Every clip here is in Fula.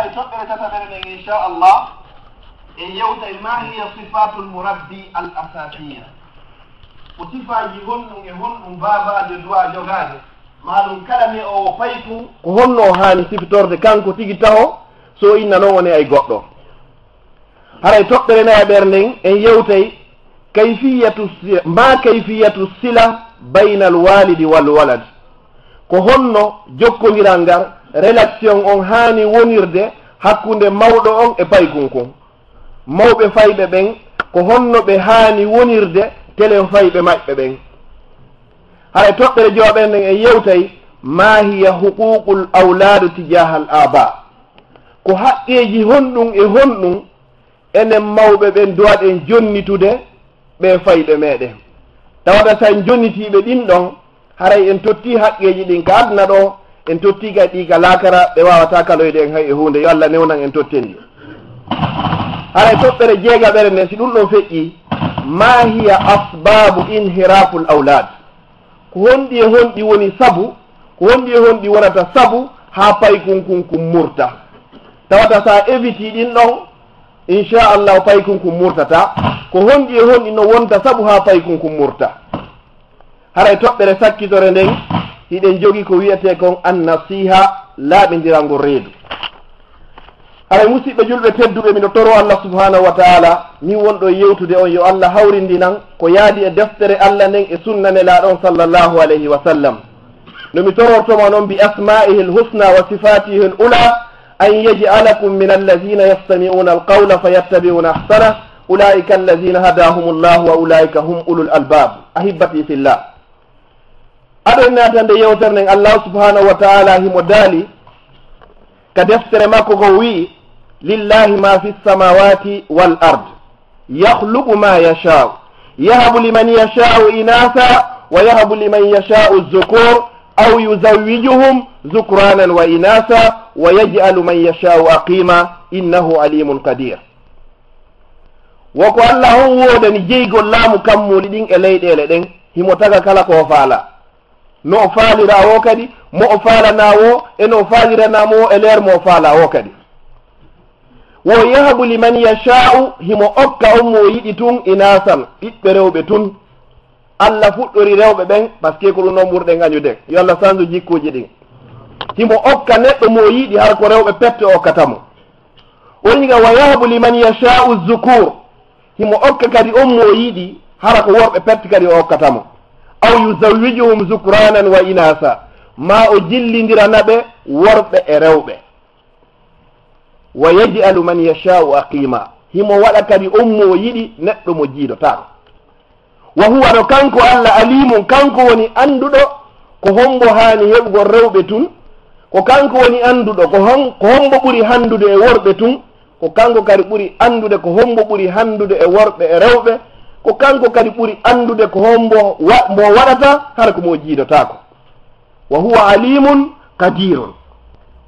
e toɓɓere tataɓere nden inchallah en yewtay ma hiya sifatu lmurabbi al asasiya ko sifaji honɗum e honɗum babaje duwa jogade maɗum kala mi o payku ko honno hani siftorde kanko tigi taho so inna noon woni ay goɗɗo haray toɓɓere nayi ɓernden en yewtay kayfiyatu sila bayna alwalidi walwalad ko honno jokkodiral ngal relation on hani wonirde hakkunde mawɗo on e paykunkon mawɓe fayɓe ɓen ko honno ɓe hani wonirde tele fayɓe maɓɓe ɓen haray toɓɓere jooɓen nden en yewtay ma hiya huququl awladu tijaha al aba ko haqqeji honɗum e honɗum enen mawɓe ɓen duwaɗen jonnitude ɓe fayɓe meɗen tawata sa en jonnitiɓe ɗin ɗon haray en totti haqqeji ɗin ka aduna ɗo en totti kay ɗi ka lakara ɓe wawata kaloyde en hay e hunde yo Allah newnan en tottendi haray toɓɓere jeegaɓere nden si ɗum ɗon feƴƴi ma hiya asbabu inhirafu l awlad ko honɗi e honɗi woni sabu ko honɗi e honɗi wonata sabu ha paykunkunkum murta tawata sa éviti ɗin ɗon inchallahu paykunkum murtata ko honɗi e honɗi no wonta sabu ha paykunkum murta haray toɓɓere sakkitore nden hiɗen jogi ko wiyete kon annasiha laaɓidirango reedu haray musidɓe julɓe tedduɓe miɗo toro Allah subhanahu wa taala min wonɗo yewtude on yo Allah hawrindinan ko yaadi e deftere Allah nden e sunna nelaɗon sallllahu alayhi wa sallam nomi torortoma noon bi asma'ihi lhusna wa sifatihi l ula an yaj'alakum min alladina yastami'una alqawla fayattabi'una ahsana ulaika alladina hadahum llahu wa ulaika hum ulul albab ahibati fillah aɗo natande yewtere nden Allah subhanahu wa taala himo daali ka deftere makko ko wi lillahi ma fi lsamawati wal ard yahluqu ma yashau yahabu liman yashau inasa wa yahabu liman yashau zukur aw yuzawijuhum zukranan wa inasa wa yaj'alu man yashau aqima innahu alimun qadir woko Allah on wodani jeygol laamu kammuli ɗin e leyɗele ɗen himo taga kala ko faala no o faalira o kadi mo o faalanawo e no o faaliranamo e leer mo o faala o kadi wo yahabu liman yashau himo okka on mo yiɗi tun inasan ɓiɓɓe rewɓe tun Allah fuɗɗori rewɓe ɓen par ce que ko ɗum noon ɓurɗen añude yo Allah sanju jikkuji ɗin himo okka neɗɗo mo yiɗi har ko rewɓe pette okkatamo woniga wa yahabu liman yashau zukur himo okka kadi on mo yiɗi hara ko worɓe pette kadi o okkatamo aw yuzawijuhum zukranan wa inasa ma o jillidiranaɓe worɓe e rewɓe wa yaj'alu man yashau aqima himo waɗa kadi on mo yiɗi neɗɗo mo jiidotako wa huwa ɗo kanko Allah alimum kanko woni anduɗo ko hombo hani heɓugol rewɓe tun ko kanko woni anduɗo ko hombo ɓuri handude e worɓe tun ko kanko kadi ɓuri andude ko hombo ɓuri handude e worɓe e rewɓe ko kanko kadi ɓuri andude ko hombo mo waɗata har ko mo jiidotako wa huwa alimun qadirun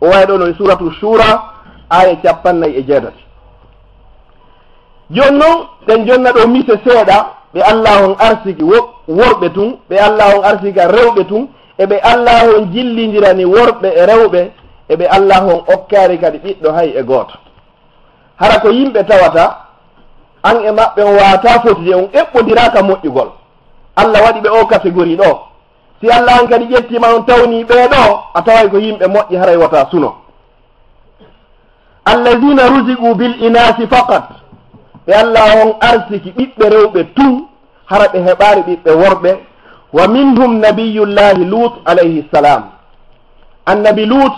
o wawi ɗo no suratu shura aya 56 joni noon ɗen jonna ɗo mise seeɗa ɓe Allah on arsiki worɓe tun ɓe Allah on arsika rewɓe tun eɓe Allah on jillidirani worɓe e rewɓe eɓe Allah on okkari kadi ɓiɗɗo hay e gooto hara ko yimɓe tawata an e maɓɓe on wawata fotide on eɓɓodiraka moƴƴugol Allah waɗi ɓe o catégorie ɗo si Allah an kadi ƴettima on tawni ɓeɗo a taway ko yimɓe moƴƴi haray wata suno alladina rusiqu bil inasi faqat ɓe Allah on arsiki ɓiɓɓe rewɓe tun hara ɓe heɓari ɓiɓɓe worɓe wa minhum nabiyullahi lut alayhi salam annabi lut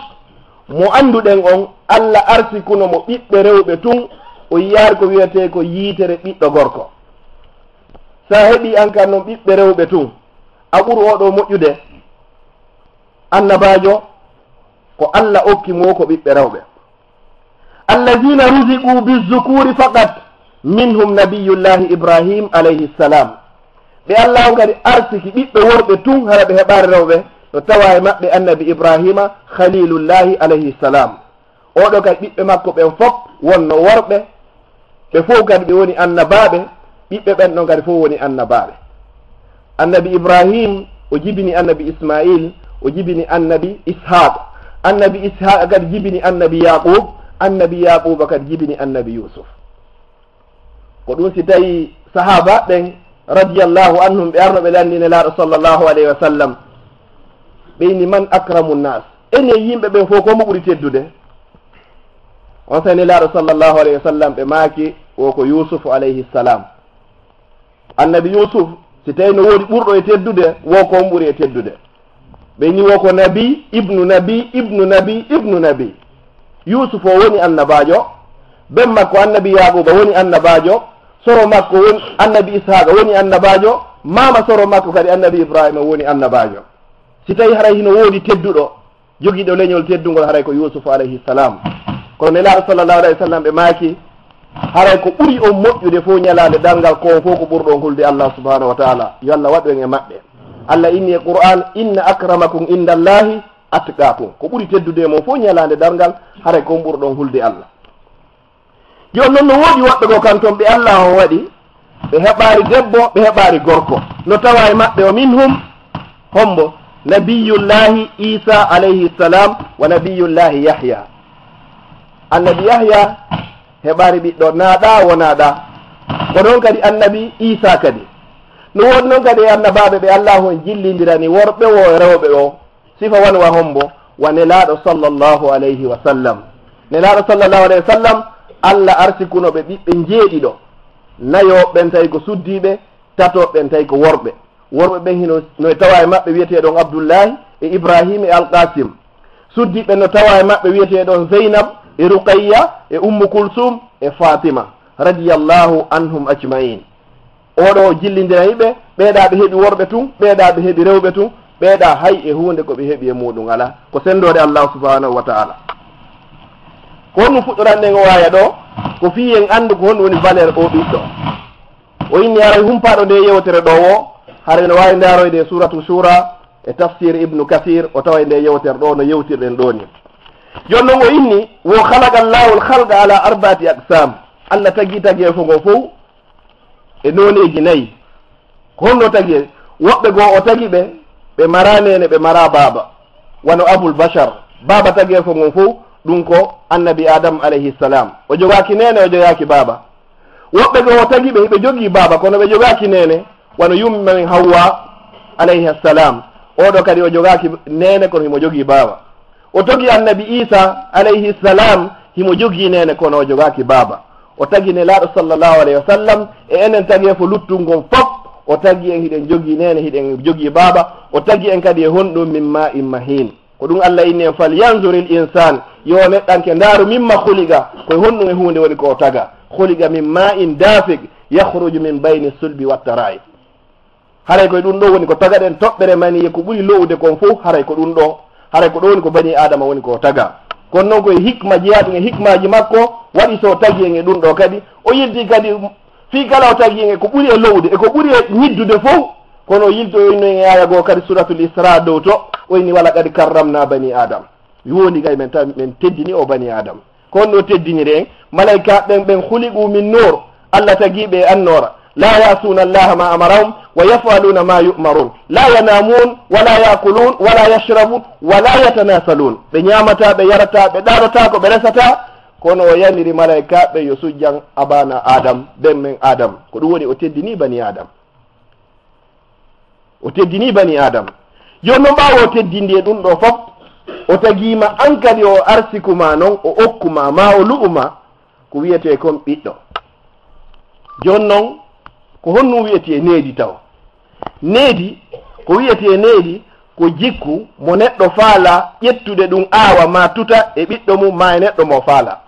mo anduɗen on Allah arsikunomo ɓiɓɓe rewɓe tun o yiyaari ko wiyete ko yiitere ɓiɗɗo gorko sa heɓi an kan noon ɓiɓɓe rewɓe tun a ɓuri oɗo moƴƴude annabajo ko Allah okki mo ko ɓiɓɓe rewɓe alladina rusiqu bizukuri faqat minhum nabiyullahi ibrahim alayhi salam ɓe Allah on kadi arsiki ɓiɓɓe worɓe tun hara ɓe heɓari rewɓe no tawa e maɓɓe annabi ibrahima khalilullahi alayhi salam oɗo kadi ɓiɓɓe makko ɓen fof wonno worɓe ɓe fof kadi ɓe woni annabaɓe ɓiɓɓe ɓen ɗon kadi fof woni annabaɓe annabi ibrahim o jibini annabi ismail o jibini annabi ishaq kadi jibini annabi yaqub annabi yaquba kadi jibini annabi yusuf. ko ɗum si tawi sahaba ɓen radiyallahu anhum ɓe arno ɓe landine laaɗo sallllahu alayhi wa sallam ɓeyni man akramu nnas, ene yimɓe ɓen fof komo ɓuri teddude. on sani laaɗo sallllahu alayhi wa sallam ɓe maaki o ko yusufu alayhi salam. annabi yusuf si tawi no woodi ɓurɗo e teddude wo ko on ɓuri e teddude. ɓeyni wo ko nabi ibnu nabi ibnu nabi ibnu nabi. yusuf o woni annabajo, ben makko annabi yaquba woni annabajo, soro makko woni annabi ishaqa woni annabajo, mama soro makko kadi annabi ibrahima woni annabajo. si tawi haray hino woodi tedduɗo jogiiɗo leñol teddugol haray ko yusufu alayhi salam. kono nelaaɗo sallllahu alayhi wa sallam ɓe maaki haray ko ɓuri on moƴƴude fof ñalaande darngal ko on fof ko ɓurɗo hulde allah subhanahu wa taala. yo allah waɗu en e maɓɓe. allah inni e qur'an inna akramakum inda allahi atqakum, ko ɓuri teddude mon fof ñalaande darngal haray ko on ɓurɗon hulde allah. joni noon no woodi woɓɓe go kan toon ɓe allah on waɗi ɓe heɓaari debbo ɓe heɓaari gorko, no tawa e maɓɓe o minhum hombo nabiyullahi isa alayhi salam wa nabiyullahi yahya. annabi yahya heɓaari ɓiɗɗo naaɗa wonaɗa, ko noon kadi annabi isa kadi no woodi noon kadi annabaɓe ɓe allah on jillidirani worɓe o e rewɓe o sifa won wa hombo wa nelaaɗo sallllahu alayhi wa sallam. nelaaɗo sallllahu alayhi wa sallam allah arsikunoɓe ɓiɓɓe jeeɗiɗo, nayoɓen tawi ko suddiɓe, tatoɓen tawi ko worɓe. worɓe ɓen hino no tawa e maɓɓe wiyeteɗon abdoullahi e ibrahima e alqasim. suddiɓe no tawa e maɓɓe wiyeteɗon zeynab e ruqayya e ummu kulsum e fatima radiyallahu anhum ajmain. oɗo jillidirayiɓe ɓeeɗa ɓe heeɓi worɓe tun, ɓeeɗa ɓe heeɓi rewɓe tun, ɓeeɗa hay e hunde koɓe heeɓi e muɗum ala ko sendode allah subhanahu wa taala. ko honɗum fuɗɗoranɗen o waya ɗo ko fi en andu ko honɗum woni valeur o ɓiɗɗo. o inni haray humpaɗo nde yewtere ɗo o hara no wawi ndaroyde suratu shura e tafsir ibnu kathir o tawa nde yewtere ɗo no yewtirɗen ɗo ni. joni noon o inni wo halaqa llahu lhalqa ala arbati aqsam, allah tagui taguefo ngo fof e noneji nayyi. ko honno tagui woɓɓe goo o tagui ɓe mara nene ɓe mara baaba, wano abul bachar baaba taguefo ngon fof ɗum ko annabi adam alayhi salam, o jogaki nene o jogaki baaba. woɓɓe goo o tagui ɓe jogui baaba kono ɓe jogaki nene, wano yummin hawwa alayhi salam, oɗo kadi o jogaki nene kono himo jogui baaba. o togi annabi isa alayhi salam himo jogui nene kono o jogaki baaba. o tagi nelaaɗo sallllahu alayhi wa sallam e enen tagi fo luttulngon fof o tagi en hiɗen jogui nene hiɗen jogui baaba. o tagi en kadi e honɗum min ma in mahin, ko ɗum allah inni en fal yanzuri l insan yo neɗɗanke ndaaru mimma huliga, koye honɗum e hunde woni ko o taga. huliga min ma in dafig yahruju min bayni sulbi wattara'i. haray koye ɗum ɗo woni ko tagaɗen toɓɓere maniye ko ɓuri lowde kon fof, haray ko ɗum ɗo, haray ko ɗo woni ko bani adama woni ko taga. kono noon koye hikma jeyaɗum e hikmaji makko waɗi so tagi en e ɗum ɗo kadi o yilti kadi fi kala o tagi en e ko ɓuri e lowde e ko ɓuri e ñiddude fof. kono o yilti o inni en aya goo kadi suratul isra dow to o inni wala kadi karramna bani adam, woni kay men tawi men teddini o bani adam. ko honno teddiniri en malaika ɓen huliqu min nur, allah tagiɓe annora la yasuna allaha ma amarahum wa yafaluna ma yu'marun la yanamun wala yakulun wala yashrabun wala yatanasalun. ɓe ñamata ɓe yarata ɓe ɗaɗota ko ɓe resata, kono o yaniri malaika ɓe yo sujjan abana adam ɓen men adam. ko ɗum woni o teddini bani adam, o teddini bani adam. joni noon ɓawo o teddindi e ɗum ɗo fof o tagima an kadi o arsikuma noon o okkuma ma o luɓuma ko wiyete kon ɓiɗɗo. joni noon ko honnum wiyete needi taw. needi ko wiyete needi ko jikku mo neɗɗo faala ƴettude ɗum aawa ma tuta e ɓiɗɗo mum ma e neɗɗo mo faala.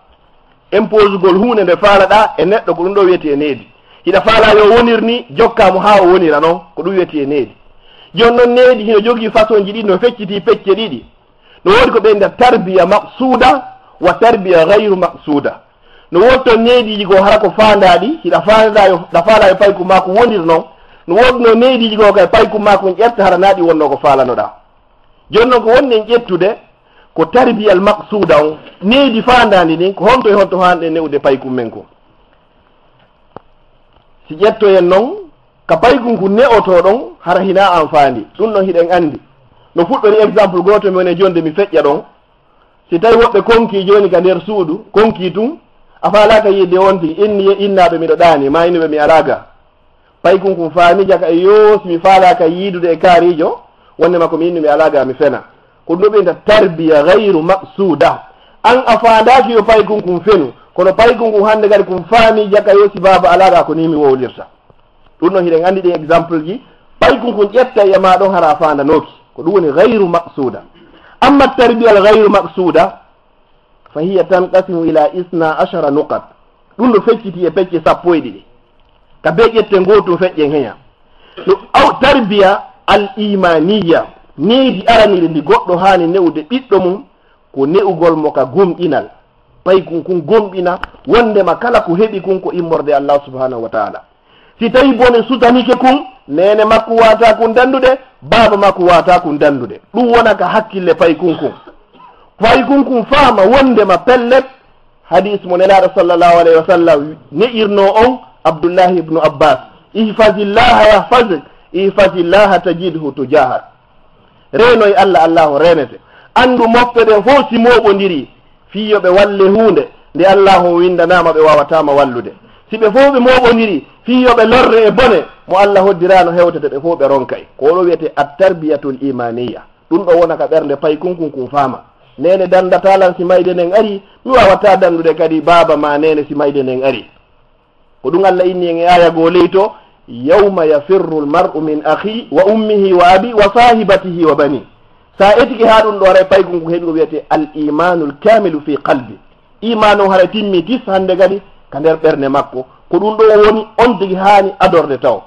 imposugol hunde nde faalaɗa e neɗɗo ko ɗum ɗo wiyete needi. hiɗa faala yo wonirni jokkamo ha o wonira noon ko ɗum wiyete needi. joni noon needi hino jogii façon ji ɗiɗi no fecciti pecce ɗiɗi. no woodi ko ɓeyda tarbiya maqsuda wa tarbiya gayru maqsuda. no woodi to neediji goo hara ko faandaɗi hiɗa faala yo payku ma ko wonir noon. no woodi no neediji goo kay payku ma ko ƴetta hara naaɗi wonno ko faalanoɗa. joni noon ko wonni en ƴettude ko tarbiyal maqsuda on, needi faandadi ɗin ko honto e honto hanɗe newde paykum men ko. si ƴettoyen noon ka paykum ko ne'oto ɗon hara hina an faandi ɗum ɗon hiɗen andi. no fuɗɗori exemple goto mi woni jonde mi feƴƴa ɗon, si tawi woɓɓe konki joni ka nder suudu konki tun a falaka yidde wonti inni innaɓe miɗo ɗaani ma iniɓe mi alaga paykunkum faamija ka yo simi falaka yiidude e kaarijo wonde makko mi inni mi alaga mi fena ko ɗum ɗo ɓeyta tarbiya gayru maqsuda an a fandaki yo paykunkum fenu kono paykunkum hande kadi kum faamija ka yo si baba alaga ko ni mi wowlirta ɗum ɗon hiɗen andi ɗin exemple ji paykunkum ƴetta e ma ɗon hara fandanoki ko ɗum woni gayru maqsuda amma tarbiya al gayru maqsuda fa hiya tanqasimu ila 12 nuqat ɗum ɗo fecciti e pecce 12 ka be ƴette gotum feƴƴen heña ɗo tarbiya al imaniya needi araniri ndi goɗɗo hani newde ɓiɗɗo mum ko ne'ugol mo ka gomɗinal paykun kun gomɗina wondema kala ko heɓi kun ko immorde Allah subhanahu wa ta'ala si tawi bone sutanike kun nene makko wata kun dandude baba makko wata kun dandude ɗum wona ka hakkille paykun kun faama wondema pellet hadis mo nelaɗo sallallahu alayhi wa sallam ne'irno on Abdullah ibn Abbas ihfazillaha yahfazuk ihfazillaha tajidhu tujahak renoy Allah Allahu renete andu mofte ɗe fof si moɓodiri fiyo ɓe walle hunde nde Allahu windanama ɓe wawatama wallude si ɓe fof ɓe moɓodiri fiyo ɓe lorre e bone mo Allah hoddirano hewtete ɓe fof ɓe ronkay ko ɗo wiyete at-tarbiyatul imaniya ɗum ɗo wona ka ɓernde paykunkun kun faama nene dandatalan si mayde nden ari mi wawata dandude kadi baba ma nene si mayde nden ari ko ɗum Allah inni en e aya goo leyto yawma yafirru lmar'u min akhi wa ummihi wa abi wa sahibatihi wa bani sa etiki ha ɗum ɗo ara paykun ko heeɓi ko wiyete al imanu l kamilu fi qalbi iman o hara timmi tis hande kadi ka nder ɓernde makko ko ɗum ɗo woni on tigi hani adorde taw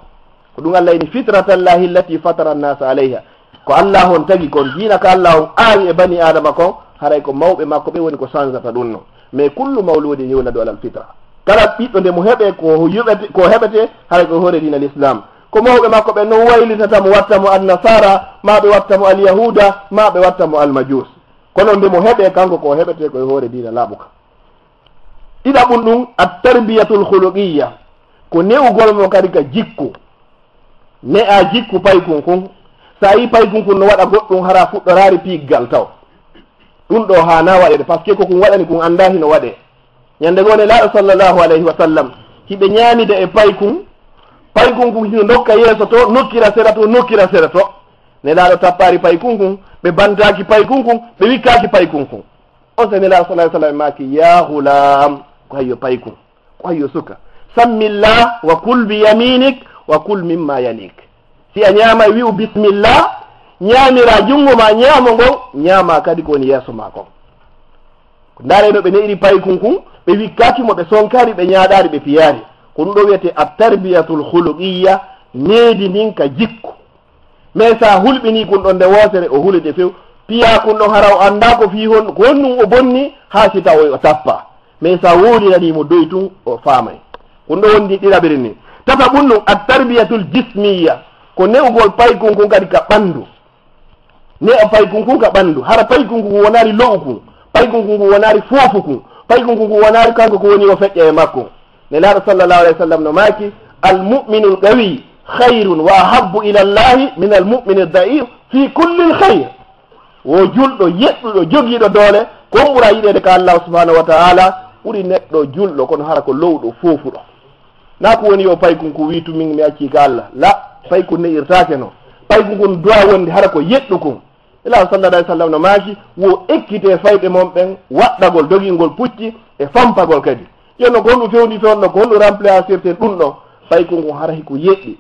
ko ɗum Allah ini fitratallahi allati fatara annasa alayha ko Allah on tagi kon dina ka Allah on aawi e bani adama kon haray ko mawɓe makko ɓe woni ko changeata ɗum no mais kullu mawludin yuladu alal fitra kala ɓiɗɗo nde mo heɓe ko heɓete haray ko hoore dina l'islam ko mawɓe makko ɓe non waylitatamo wattamo annasara ma ɓe wattamo alyahuda ma ɓe wattamo almajus kono nde mo heɓe kanko ko heɓete koye hoore dina laaɓuka ɗiɗaɓum ɗum at-tarbiyatul khuluqiyya ko ne'ugol mo kadi ka jikku ne'a jikku paykun kun sa yi paykun kun no waɗa goɗɗum hara fuɗɗorari piggal taw ɗum ɗo hana waɗede par ce que ko kun waɗani kun anda hino waɗe ñande gone laaɗo sallllahu alayhi wa sallam hiɓe ñamide e paykun kun hino nokka yeeso to nokkira sera to ne laaɗo tappari paykun kun ɓe bantaki paykun kun ɓe wikkaki paykun kun on se ne laaɗo sallah sallam maki ya hulam ko hayyo paykun ko hayyo suka sammillah wa kul bi yaminik wa kul mimma yalik si a ñaama wi'u bisimillah ñaamira jungo ma ñaamo ngon ñaama kadi ko woni yeeso ma kon ndaareno ɓe ne'iri paykun kun ɓe wikkakimo ɓe sonkari ɓe ñaaɗari ɓe piyari ko ɗum ɗo wiyete at-tarbiyatul khuluqiyya needi ndin ka jikku mais sa hulɓini kun ɗon nde wotere o hulide few piya kun ɗon hara o anda ko fi hon ko honnum o bonni ha si taw o tappa mais sa woodiranimo doy tun o faamay kun ɗo wondi ɗiɗaɓiri ni tata ɓum ɗum at-tarbiyatul jismiyya ko ne'ugol paykun kun kadi ka ɓandu ne'a paykun kun ka ɓandu hara paykun kun wonari lo'u kun paykun kun wonari foofu kun paykun kun wonari kanko ko woni o feƴƴa e makko ne laaɗo sallallahu alayhi wa sallam no maaki almuminu lqawi hayrun wa ahabbu ila llahi min almumini daif fi kulli lhayr wo julɗo yeɗɗuɗo jogiiɗo doole kon ɓura yiɗede ka Allah subhanahu wa ta'ala ɓuri neɗɗo julɗo kono hara ko lowɗo foofuɗo na ko woni yo paykun ko wiitu min mi acci ka Allah la paykun ne irtake no paykun kun dowa wonde hara ko yeɗɗu kun ila sallallahu alayhi wa sallam no maaki wo ekkite fayɓe mon ɓen waɗɗagol dogingol pucci e fampagol kadi yenno ko honɗum fewndi toonɗo ko honɗum remplacirte ɗum ɗo paykun kun hara hiko yeɗɗi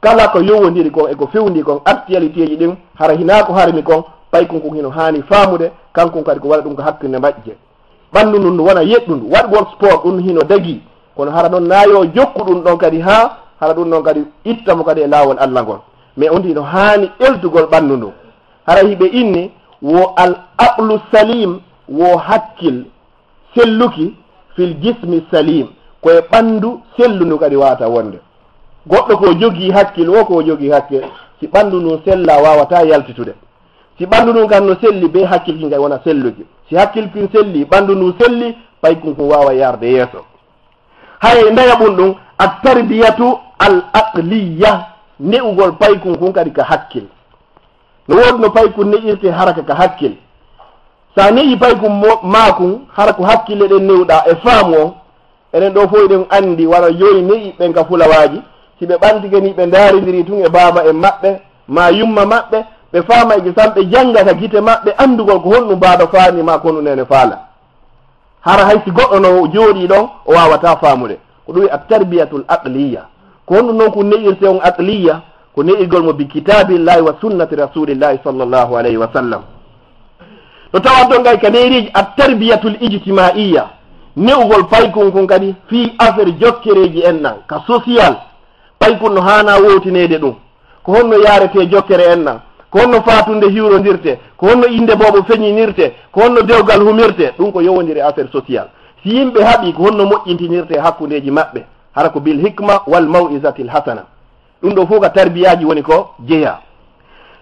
kala ko yowodiri kon eko fewndi kon actualité ji ɗin hara hina ko harmi kon paykun kun hino hani famude kankon kadi ko waɗa ɗum ko hakkille majje ɓanndu ndun ndu wona yeɗɗundu waɗgol sport ɗum hino dagi kono hara ɗon nayo jokku ɗum ɗon kadi ha hara ɗum ɗon kadi ittamo kadi e lawol Allah ngol mais on hino hani eltugol ɓanndu ndu hara hiɓe inni wo al aqlu salim wo hakkil selluki fil jismi salim koye ɓanndu sellundu kadi wata wonde goɗɗo ko jogii hakkil wo ko jogii hakkil si ɓanndu ndun sella wawata yaltitude si ɓanndu ndun kan no selli be hakkil kin kay wona selluki si hakkil kin selli ɓanndu ndun selli paykun ko wawa yarde yeeso haye ndaya ɓum ɗum at-tarbiyatu al aqliya ne'ugol paykun kun kadi ka hakkil no woodi no paykun ne'irte haraka ka hakkil sa ne'i paykum makum hara ko hakkille ɗen newɗa e faamu on enen ɗo fof eɗen andi wara yoni ne'i ɓen ka fulawaji si ɓe ɓantigani ɓe daaridiri tun e baaba en maɓɓe ma yumma maɓɓe ɓe faama e sam ɓe janngata gite maɓɓe andugol ko honɗum baaba faani ma ko honɗum nene faala hara haysi goɗɗo no jooɗi ɗon o wawata faamude ko ɗum a tarbiyatul aqliya ko honɗum noon ko ne'irte on aqliya ko ne'irgol mo bi kitabillahi wa sunnati rasulillahi sallllahu alayhi wa sallam to tawa ɗon gay ka neeriji a tarbiyatul ijtimaiya ne'ugol paykon kon kadi fi affaire jokkereji en nan ka social paykon no hana wotinede ɗum ko honno yarete jokkere en nan ko honno fatunde hiwrodirte ko honno inde boɓo feñinirte ko honno dewgal humirte ɗum ko yowodiri affaire social si yimɓe haaɓi ko honno moƴƴintinirte hakkudeji maɓɓe hara ko bil hikma wal maw'izati l hasana ɗum ɗo fof ka tarbiyaji woni ko jeeya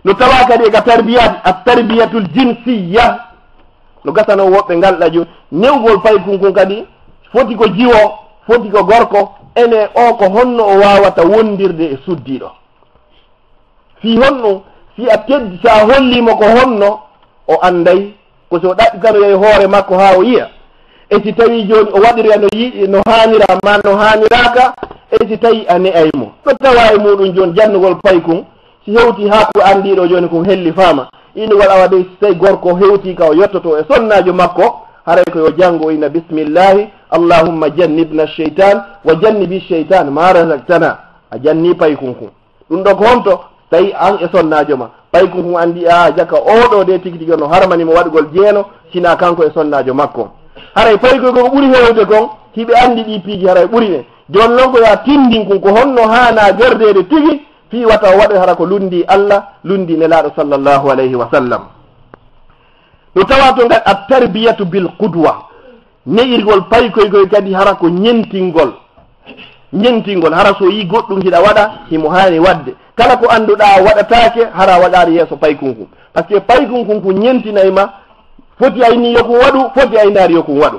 no tawa kadi e ka tarbiyaji a tarbiyatul jinsiya no gasano woɓɓe ngalɗa joni newgol paykon kon kadi foti ko jiwo foti ko gorko ene o ko honno o wawata wondirde e suddiɗo fi honɗum si a teddi sa hollimo ko honno o anday ko so ɗaɗɗitanoye hoore makko ha o yiya e si tawi joni o waɗiri no yiɗi no hanira ma no haniraka e si tawi a ne'aymo ɗo tawa e muɗum joni jannugol paykon si hewti ha ko andiɗo joni ko helli faama inugol awa de si tawi gorko hewti ka o yettoto e sonnajo makko haray ko yo janngo o ina bismillahi allahumma jannibna cheytan wa jannibi cheytan ma razaqtana a janni paykon kon ɗum ɗo ko honto tawi an e sonnajo ma paykon kon andi a jaka oɗo de tigi tigi no harmanimo waɗugol jeeno sina kanko e sonnajo makko haray paykoy ko ɓuuri hewde kon hiɓe andi ɗi piiji haray ɓuuri ne joni noon ko ya tindin kon ko honno hana gerdede tigi fi wata o waɗa hara ko lundi Allah lundi nelaɗo sallllahu alayhi wa sallam no tawa to gat a tarbiyatu bil qudwa ne'irgol paykoykoy kadi hara ko ñentingol hara so yi goɗɗum hiɗa waɗa himo hani wadde kala ko annduɗa waɗatake hara waɗari yeeso paykon kon par ce que paykon kon ko ñentinayma foti ayni yokon waɗu foti aynari yokon waɗu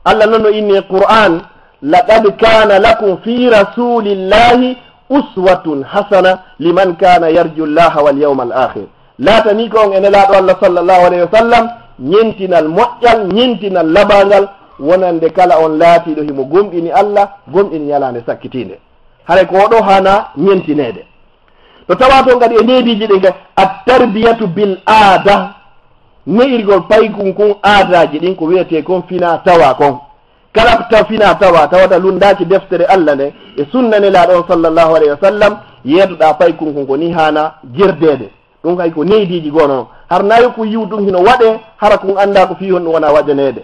Allah noon no inni qur'an laqad kana lakum fi rasulillahi uswatun hasana liman kana yarju llaha wal yawma al akhir laatani ko on ene laaɗo Allah sallllahu alayhi wa sallam ñentinal moƴƴal ñentinal laɓangal wonande kala on laatiɗo himo gomɗini Allah gomɗini ñalande sakkitinde haray ko oɗo hana ñentinede to tawa to kadi e nediji ɗi a tarbiyatu bil aada ne'irgol paykon kon aadaji ɗin ko wiyete kon fina tawa kon kala ta fina tawa tawata lundaki deftere Allah nde e sunna nelaɗo on sallllahu alayhi wa sallam yeetoɗa paykon kon ko ni hana girdede ɗum kay ko neydiji gono har nayi ko yiw ɗum hino waɗe hara kon anda ko fi hon ɗum wona waɗanede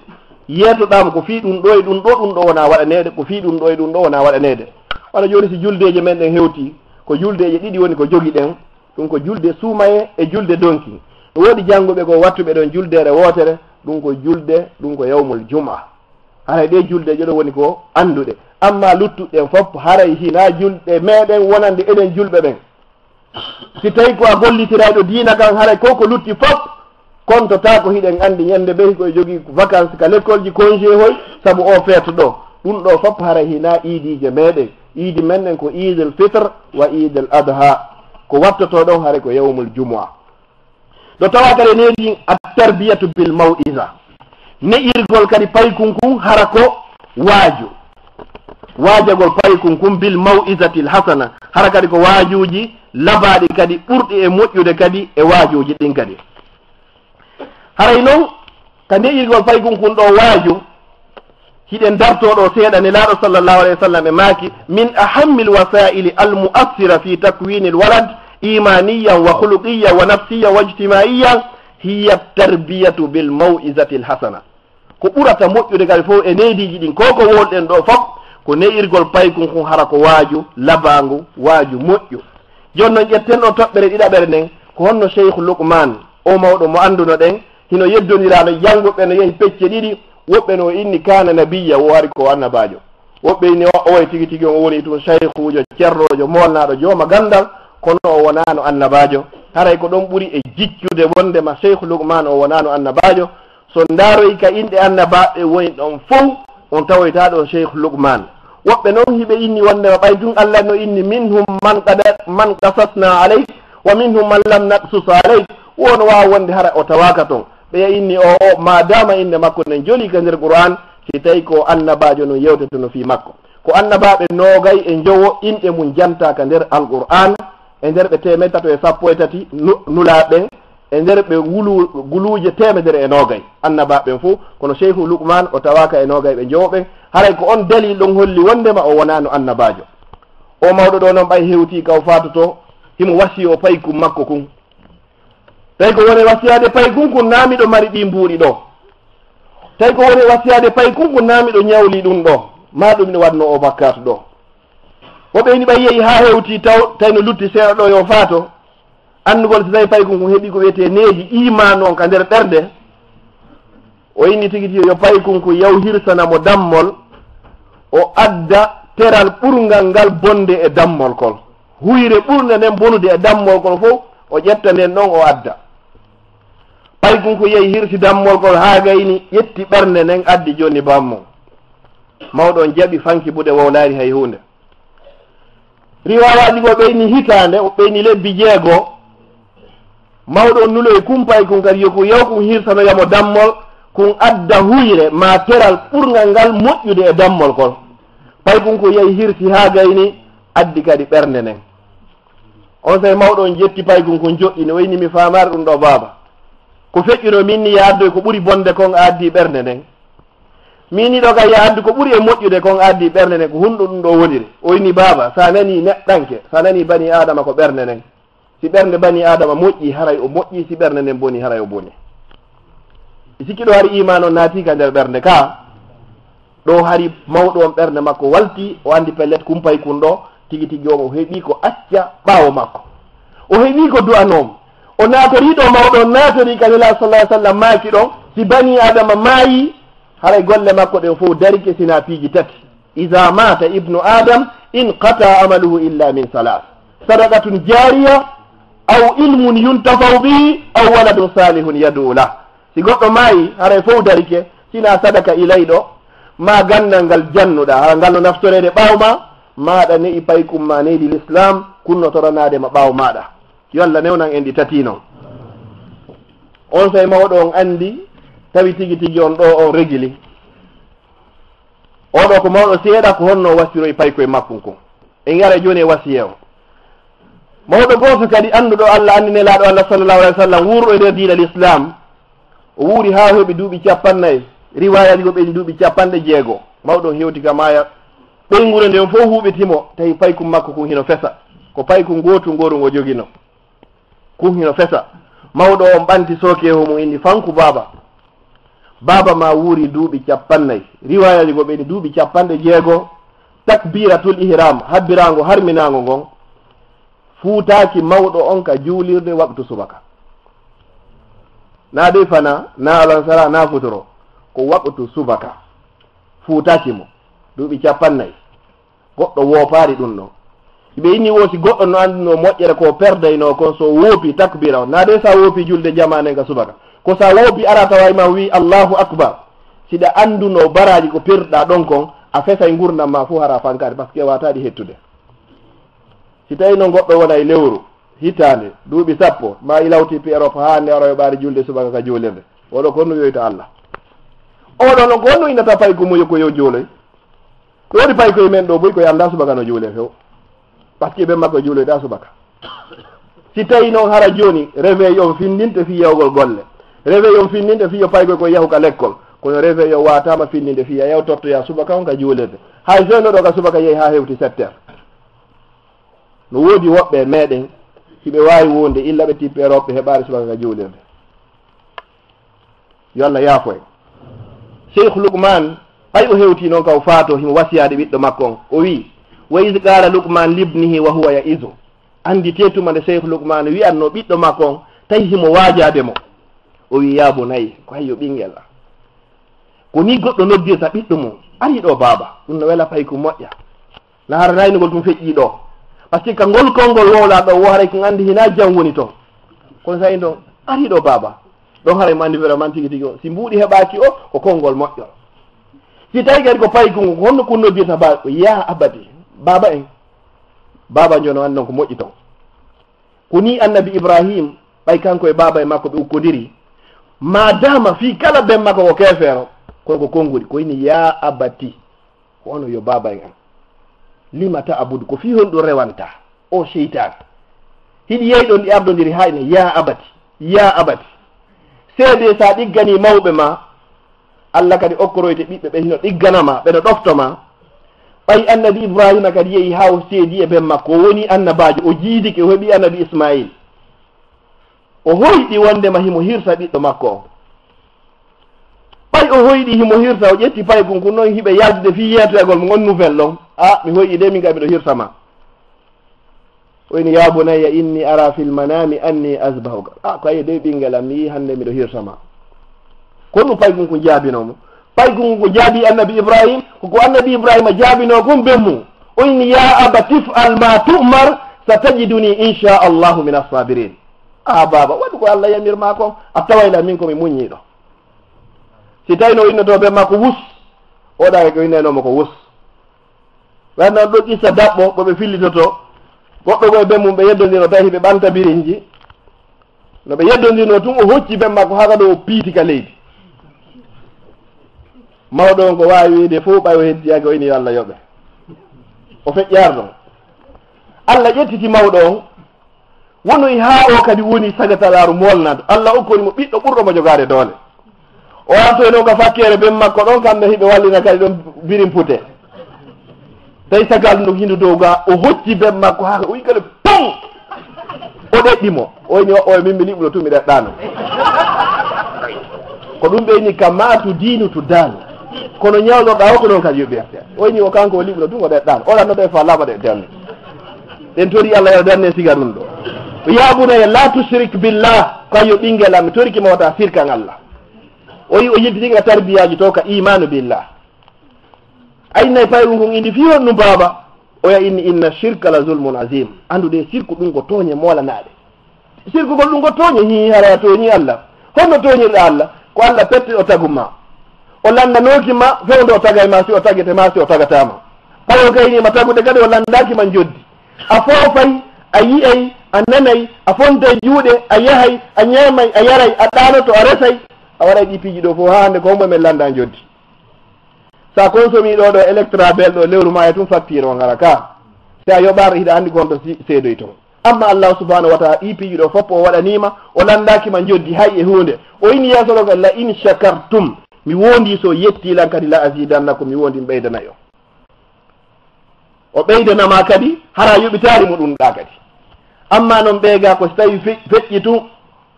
yeetoɗama ko fi ɗum ɗo e ɗum ɗo ɗum ɗo wona waɗanede ko fi ɗum ɗo e ɗum ɗo wona waɗanede wala joni si juldeje men ɗen hewti ko juldeje ɗiɗi woni ko jogui ɗen ɗum ko julde suumaye e julde donki woodi jannguɓe ko wattuɓe ɗon juldere wootere ɗum ko julde ɗum ko yawmul juma haray ɗe juldeje ɗo woni ko anduɗe amma luttuɗen fof haray hina julɗe meɗen wonande eɗen julɓe ɓen si tawi ko a gollitiraɗo diina kan haray ko ko lutti fof kontota ko hiɗen andi ñande ɓey koye jogui vacance ka l'école ji congé hoy saabu o feeto ɗo ɗum ɗo fof haray hina iidije meɗen iidi men ɗen ko idel fitre wa idel adha ko wattoto ɗon haray ko yawmul jumua ɗo tawa kadi neɗi a tarbiyatu bil maw'isa ne'irgol kadi paykon kon hara ko waajagol paykon kon bil maw'isati l hasana hara kadi ko waajuji labaɗi kadi ɓurɗi e moƴƴude kadi e waajuji ɗin kadi haray noon ka ne'irgol paykon kon ɗo waaju hiɗen dartoɗo seeɗa nelaɗo sallllahu alayhi wa sallam e maaki min ahammi l wasaili al mu'assira fi takwini l walad imaniyan wa khuluqiyan wa nafsiyan wa ijtimaiyan hiya tarbiyatu bil maw'izati l hasana ko ɓurata moƴƴude kadi fof e neydiji ɗin ko ko wolɗen ɗo fof ko ne'irgol paykon kon hara ko waaju labangu waaju moƴƴu joni noon ƴetten ɗo toɓɓere ɗiɗaɓere nden ko honno cheikhu lukman o mawɗo mo anduno ɗen hino yeddonirano janguɓe no yeehi pecce ɗiɗi woɓɓe no inni kana nabiya o wari ko annabajo woɓɓe inni oye tigi tigi on woni tun cheikhujo cerrojo molnaɗo jooma gandal kono o wonano annabajo haray ko ɗon ɓuuri e jiccude wondema cheikhu lukman o wonano annabajo so ndaroy ka inɗe annabaɓe woni ɗon fof on tawoyta ɗon cheikhu lukman woɓɓe noon hiɓe inni wondema ɓay tun Allah no inni minhum man qasasna aleyk wa minhum man lam naqsus aleyk wono wawa wonde hara o tawaka toon ɓe inni o madama inde makko nen joli ka nder qur'an si tawi ko annabajo no yewtetono fi makko ko annabaɓe nogay e jowo inɗe mum janta ka nder alqur'an e nder ɓe 313 nulaɓe e nder ɓe guluje 100 annabaɓen fo kono cheikhu lukman o tawaka e nogay ɓe jowɓe haray ko on dalil ɗon holli wondema o wonano annabajo o mawɗo ɗo noon ɓay hewti kaw fatuto himo wasi o paykum makko kum tawi ko woni wasiyade paykum kun naamiɗo mari ɗi mbuuɗi ɗo tawi ko woni wasiyade paykum kun naamiɗo ñawli ɗum ɗo ma ɗum ne wadno o bakkatu ɗo o ɓeyni ɓay yeehi ha hewti tawi no lutti seeɗa ɗo yo faato andugol so tawi paykum kun heeɓi ko wiyete neeji iman on ka nder ɓerde o inni tigi tigi yo paykum kun yaw hirsanamo dammol o adda teral ɓurgal ngal bonde e dammol kol huyre ɓurde nden bonude e dammol kol fof o ƴetta nden ɗon o adda paykum ko yehi hirsi dammol kol ha gayni ƴetti ɓernde nden addi joni bammo mawɗo on jaɓi fanki buɗe wowlari hay hunde riwayaji go ɓeyni hitande o ɓeyni lebbi 6 mawɗo on nuloye kum paykum kadi yoku yaw kum hirsanoyamo dammol kun adda huyre ma teral ɓurgal ngal moƴƴude e dammol kol paykum ko yehi hirsi ha gayni addi kadi ɓernde nden on say mawɗo on jetti paykum ko joɗɗini wayni mi famare ɗum ɗo baaba ko feƴƴuno min ni ya addoy ko ɓuri bonde kon addi ɓernde nden min ni ɗo kay ya addi ko ɓuri e moƴƴude kon addi ɓernde nden ko hunɗo ɗum ɗo woniri o wayni baaba sa nani neɗɗanke sa nani bani adama ko ɓernde nden si ɓernde bani adama moƴƴi haray o moƴƴi si ɓernde nden boni haray o boni sikki ɗo hari iman on naati ka nder ɓernde ka ɗo hari mawɗo on ɓernde makko walti o andi pellet kumpay kun ɗo tigi tigi o heeɓi ko acca ɓaawo makko o heeɓi ko du'anom o naatoriɗo mawɗo on naatori kanila sallah sallam maaki ɗon si bani adama maayi haray golle makko ɗen fof darike sina piiji tati ida mata ibnu adam in qata amaluhu illa min salas sadaqatun jariya aw ilmun yuntafaw bihi aw waladun salihun yad'u lah si goɗɗo maayi haray fof darike sina sadaka ilayɗo ma gandal ngal jannuɗa ha ngal no naftorede ɓawma maɗa ne'i paykum ma neydi l'islam kunnotoranadema ɓaw maɗa yo Allah newnan en ɗi tati noon on say mawɗo on andi tawi tigi tigi on ɗo on regili oɗo ko mawɗo seeɗa ko honno wasiroye paykoye makkum kon e gara joni e wasiye o mawɗo goto kadi anduɗo Allah andi nelaɗo Allah sallallahu alayhi wa sallam wurɗo e nder diina l'islam o wuuri ha heeɓi duuɓi 50 riwayaji go ɓeyni duuɓi 60 mawɗo hewti ka maya ɓeygure nden fof huɓitimo tawi paykum makko kun hino fesa ko paykum gotu ngoru ngo jogino kun hino fesa mawɗo on ɓanti sookeho mum inni fanku baba ma wuuri duuɓi 50 riwayaji go ɓeyni duuɓi 60 takbiratul ihram habbirago harminago ngon fuutaki mawɗo on ka juulirde waktu subaka na de fana na alansara na futoro ko waktu subaka fuutaki mo duuɓi 50 goɗɗo woopari ɗum ɗo ɓe inni wosi goɗɗo no andino moƴƴere ko perdayno kon so woopi takbira o na de sa woopi julde jamane ka subaka ko sa woopi ara tawayma wi allahu akbar siɗa anduno baraji ko perɗa ɗon kon a fesay gurdam ma fu hara fankade par ce que wataɗi hettude si tawi no goɗɗo wona e lewru hitande duuɓi 10 ma ilawti pi Europe ha nde aro ɓaari julde subaka ka juulirde oɗo ko honno wiyoyta Allah oɗo no ko honno innata pay ko muyo ko yo juuloy ɗoɗi pay koye men ɗo boy koye anda subaka no juule few par ce que ɓe makko juuloyta subaka si tawi noon hara joni réveil on findinte fi yewgol golle réveil on findinte fi yo paykoy ko yahu ka l'école kono réveil o watama findinde fiya yaw tottoya subaka on ka juulirde hay jeune ɗo ka subaka yeehi ha hewti 7 heures no woodi woɓɓe meɗen siɓe wawi wonde illa ɓe tippe Europe ɓe heɓari subaka ka juulirde yo Allah yaafo en cheikh Lukman ɓay o hewti noon kaw faato himo wasiyade ɓiɗɗo makko on o wi wa is qala Lukman libnihi wa huwa ya'izu andi tetuma nde cheikh Lukman wiyanno ɓiɗɗo makko on tawi himo waajademo o wi yaabo nayi ko hayyo ɓinguel a ko ni goɗɗo noddirta ɓiɗɗo mum ari ɗo baaba ɗum no wela pay ko moƴƴa na hara naynugol tum feƴƴi ɗo par ce que ka ngol kolngol wowla ɗo wo haray ko andi hina jam woni toon kono sa ɗon ari ɗo baaba ɗon haray mo andi vraiment tigi tigi o si mbuuɗi heɓaki o ko konngol moƴƴo si tawi kadi ko paykungo ko honno ko noddirta baba ko ya abadi baba en baba jono andi ɗon ko moƴƴi toon ko ni annabi Ibrahim ɓay kanko e baba e makko ɓe ukkodiri madama fi kala ben makko ko kefero ko kongudi ko ini ya abati wono yo baba en lima ta abudu ko fi hon do rewanta o sheytan hidi yeyɗon ɗi ardodiri hayne ya abati seede sa ɗiggani mawɓe ma Allah kadi okkoroyte ɓiɓɓe ɓe hino ɗigganama ɓeɗo ɗoftoma ɓay annabi ibrahima kadi yehi haw seedi e ben makko o woni annabajo o jiidike o heeɓi annabi ismail o hoyɗi wondema himo hirsa ɓiɗɗo makko o ɓay o hoyɗi himo hirsa o ƴetti paygum ko noon hiɓe yaldude fi yeytoyagol mo gon nouvelle ɗon mi hoyɗi de min ga miɗo hirsama oyni ya bunayya inni ara fil manami anni asbahuka ko ayi de ɓinguelam mi yi hande miɗo hirsama ko ɗum paygum ko jaabinomo paygum ko jaabi annabi ibrahim koko annabi ibrahima jaabino kon bemmu oyni ya aba tif'al ma tu'mar satajiduni inchallahu min assabirin baba waɗu ko Allah yamirma kon a tawayla min komi muññiɗo si tawino innoto ɓe makko wus oɗa ko innenomo ko wus wannon ɗo ƴissa daɓɓo ɓoɓe fillitoto goɗɗo koye ɓe mum ɓe yeddodino tawi ɓe ɓanta birinji no ɓe yeddodino tun o hocci ɓe makko haka ɗo o piiti ka leydi mawɗo on ko wawi wiide fof ɓay o heddiyake o ini yo Allah yoɓe o feƴƴar ɗon Allah ƴettiti mawɗo on wonoy ha o kadi woni sagatalaru molnado Allah okkoni mo ɓiɗɗo ɓurɗo mo jogade doole o antoyno ka fakkere ɓen makko ɗon kamɓe hiɓe wallina kadi ɗon birin pute tawi sagal ndu hindu dow ga o hocci ɓen makko haka o yigale pon o ɗeɗɗimo oyni o min mi liɓuɗo tumi ɗeɗɗano ko ɗum ɓeyni ka matu dinu tu dan kono ñawloɗa o ko noon kadi yoɓirte oyni o kanko o liɓuɗo tun o ɗeɗɗano oɗannoɗo e fa lama ɗe danne ɗen tori Allah yo danne siga ɗum ɗo yabunaya la tushrik billah kayo ɓinguelam mi toriki mawata sirkan Allah o yi o yidditinga tarbiyaji to ka imanu billah aynay payru kon indi fi hon ɗum baba oya inni inna shirka la zulmun azim andude sirku ɗum ko tooñe molanaɗe sirku gol ɗum ko tooñe hi hara tooñi Allah honno tooñirɗa Allah ko Allah petti o taguma o landanokima fewde o tagay ma si o tagete ma si o tagatama payo kaynima tagude kadi o landakima joddi a foofay a yiyay a nanay a fontay juuɗe a yahay a ñamay a yaray a ɗanoto a resay a waɗay ɗi piiji ɗo fof ha hande ko hombo men landa joddi sa consomi ɗo électra bel ɗo lewru ma e tum facture o gara ka si a yoɓaro hiɗa andi gonto seedoy toon amma Allah subhanahu wa taala ɗi piiji ɗo foppo o waɗanima o landakima joddi hay e hunde o ini yesoɗoga la in shakartum mi wondi so yettilan kadi la asidannakum mi wondi mi ɓeydanayo o ɓeydanama kadi hara yoɓitari mo ɗum ɗa kadi amma noon ɓeega ko so tawi feƴƴi tun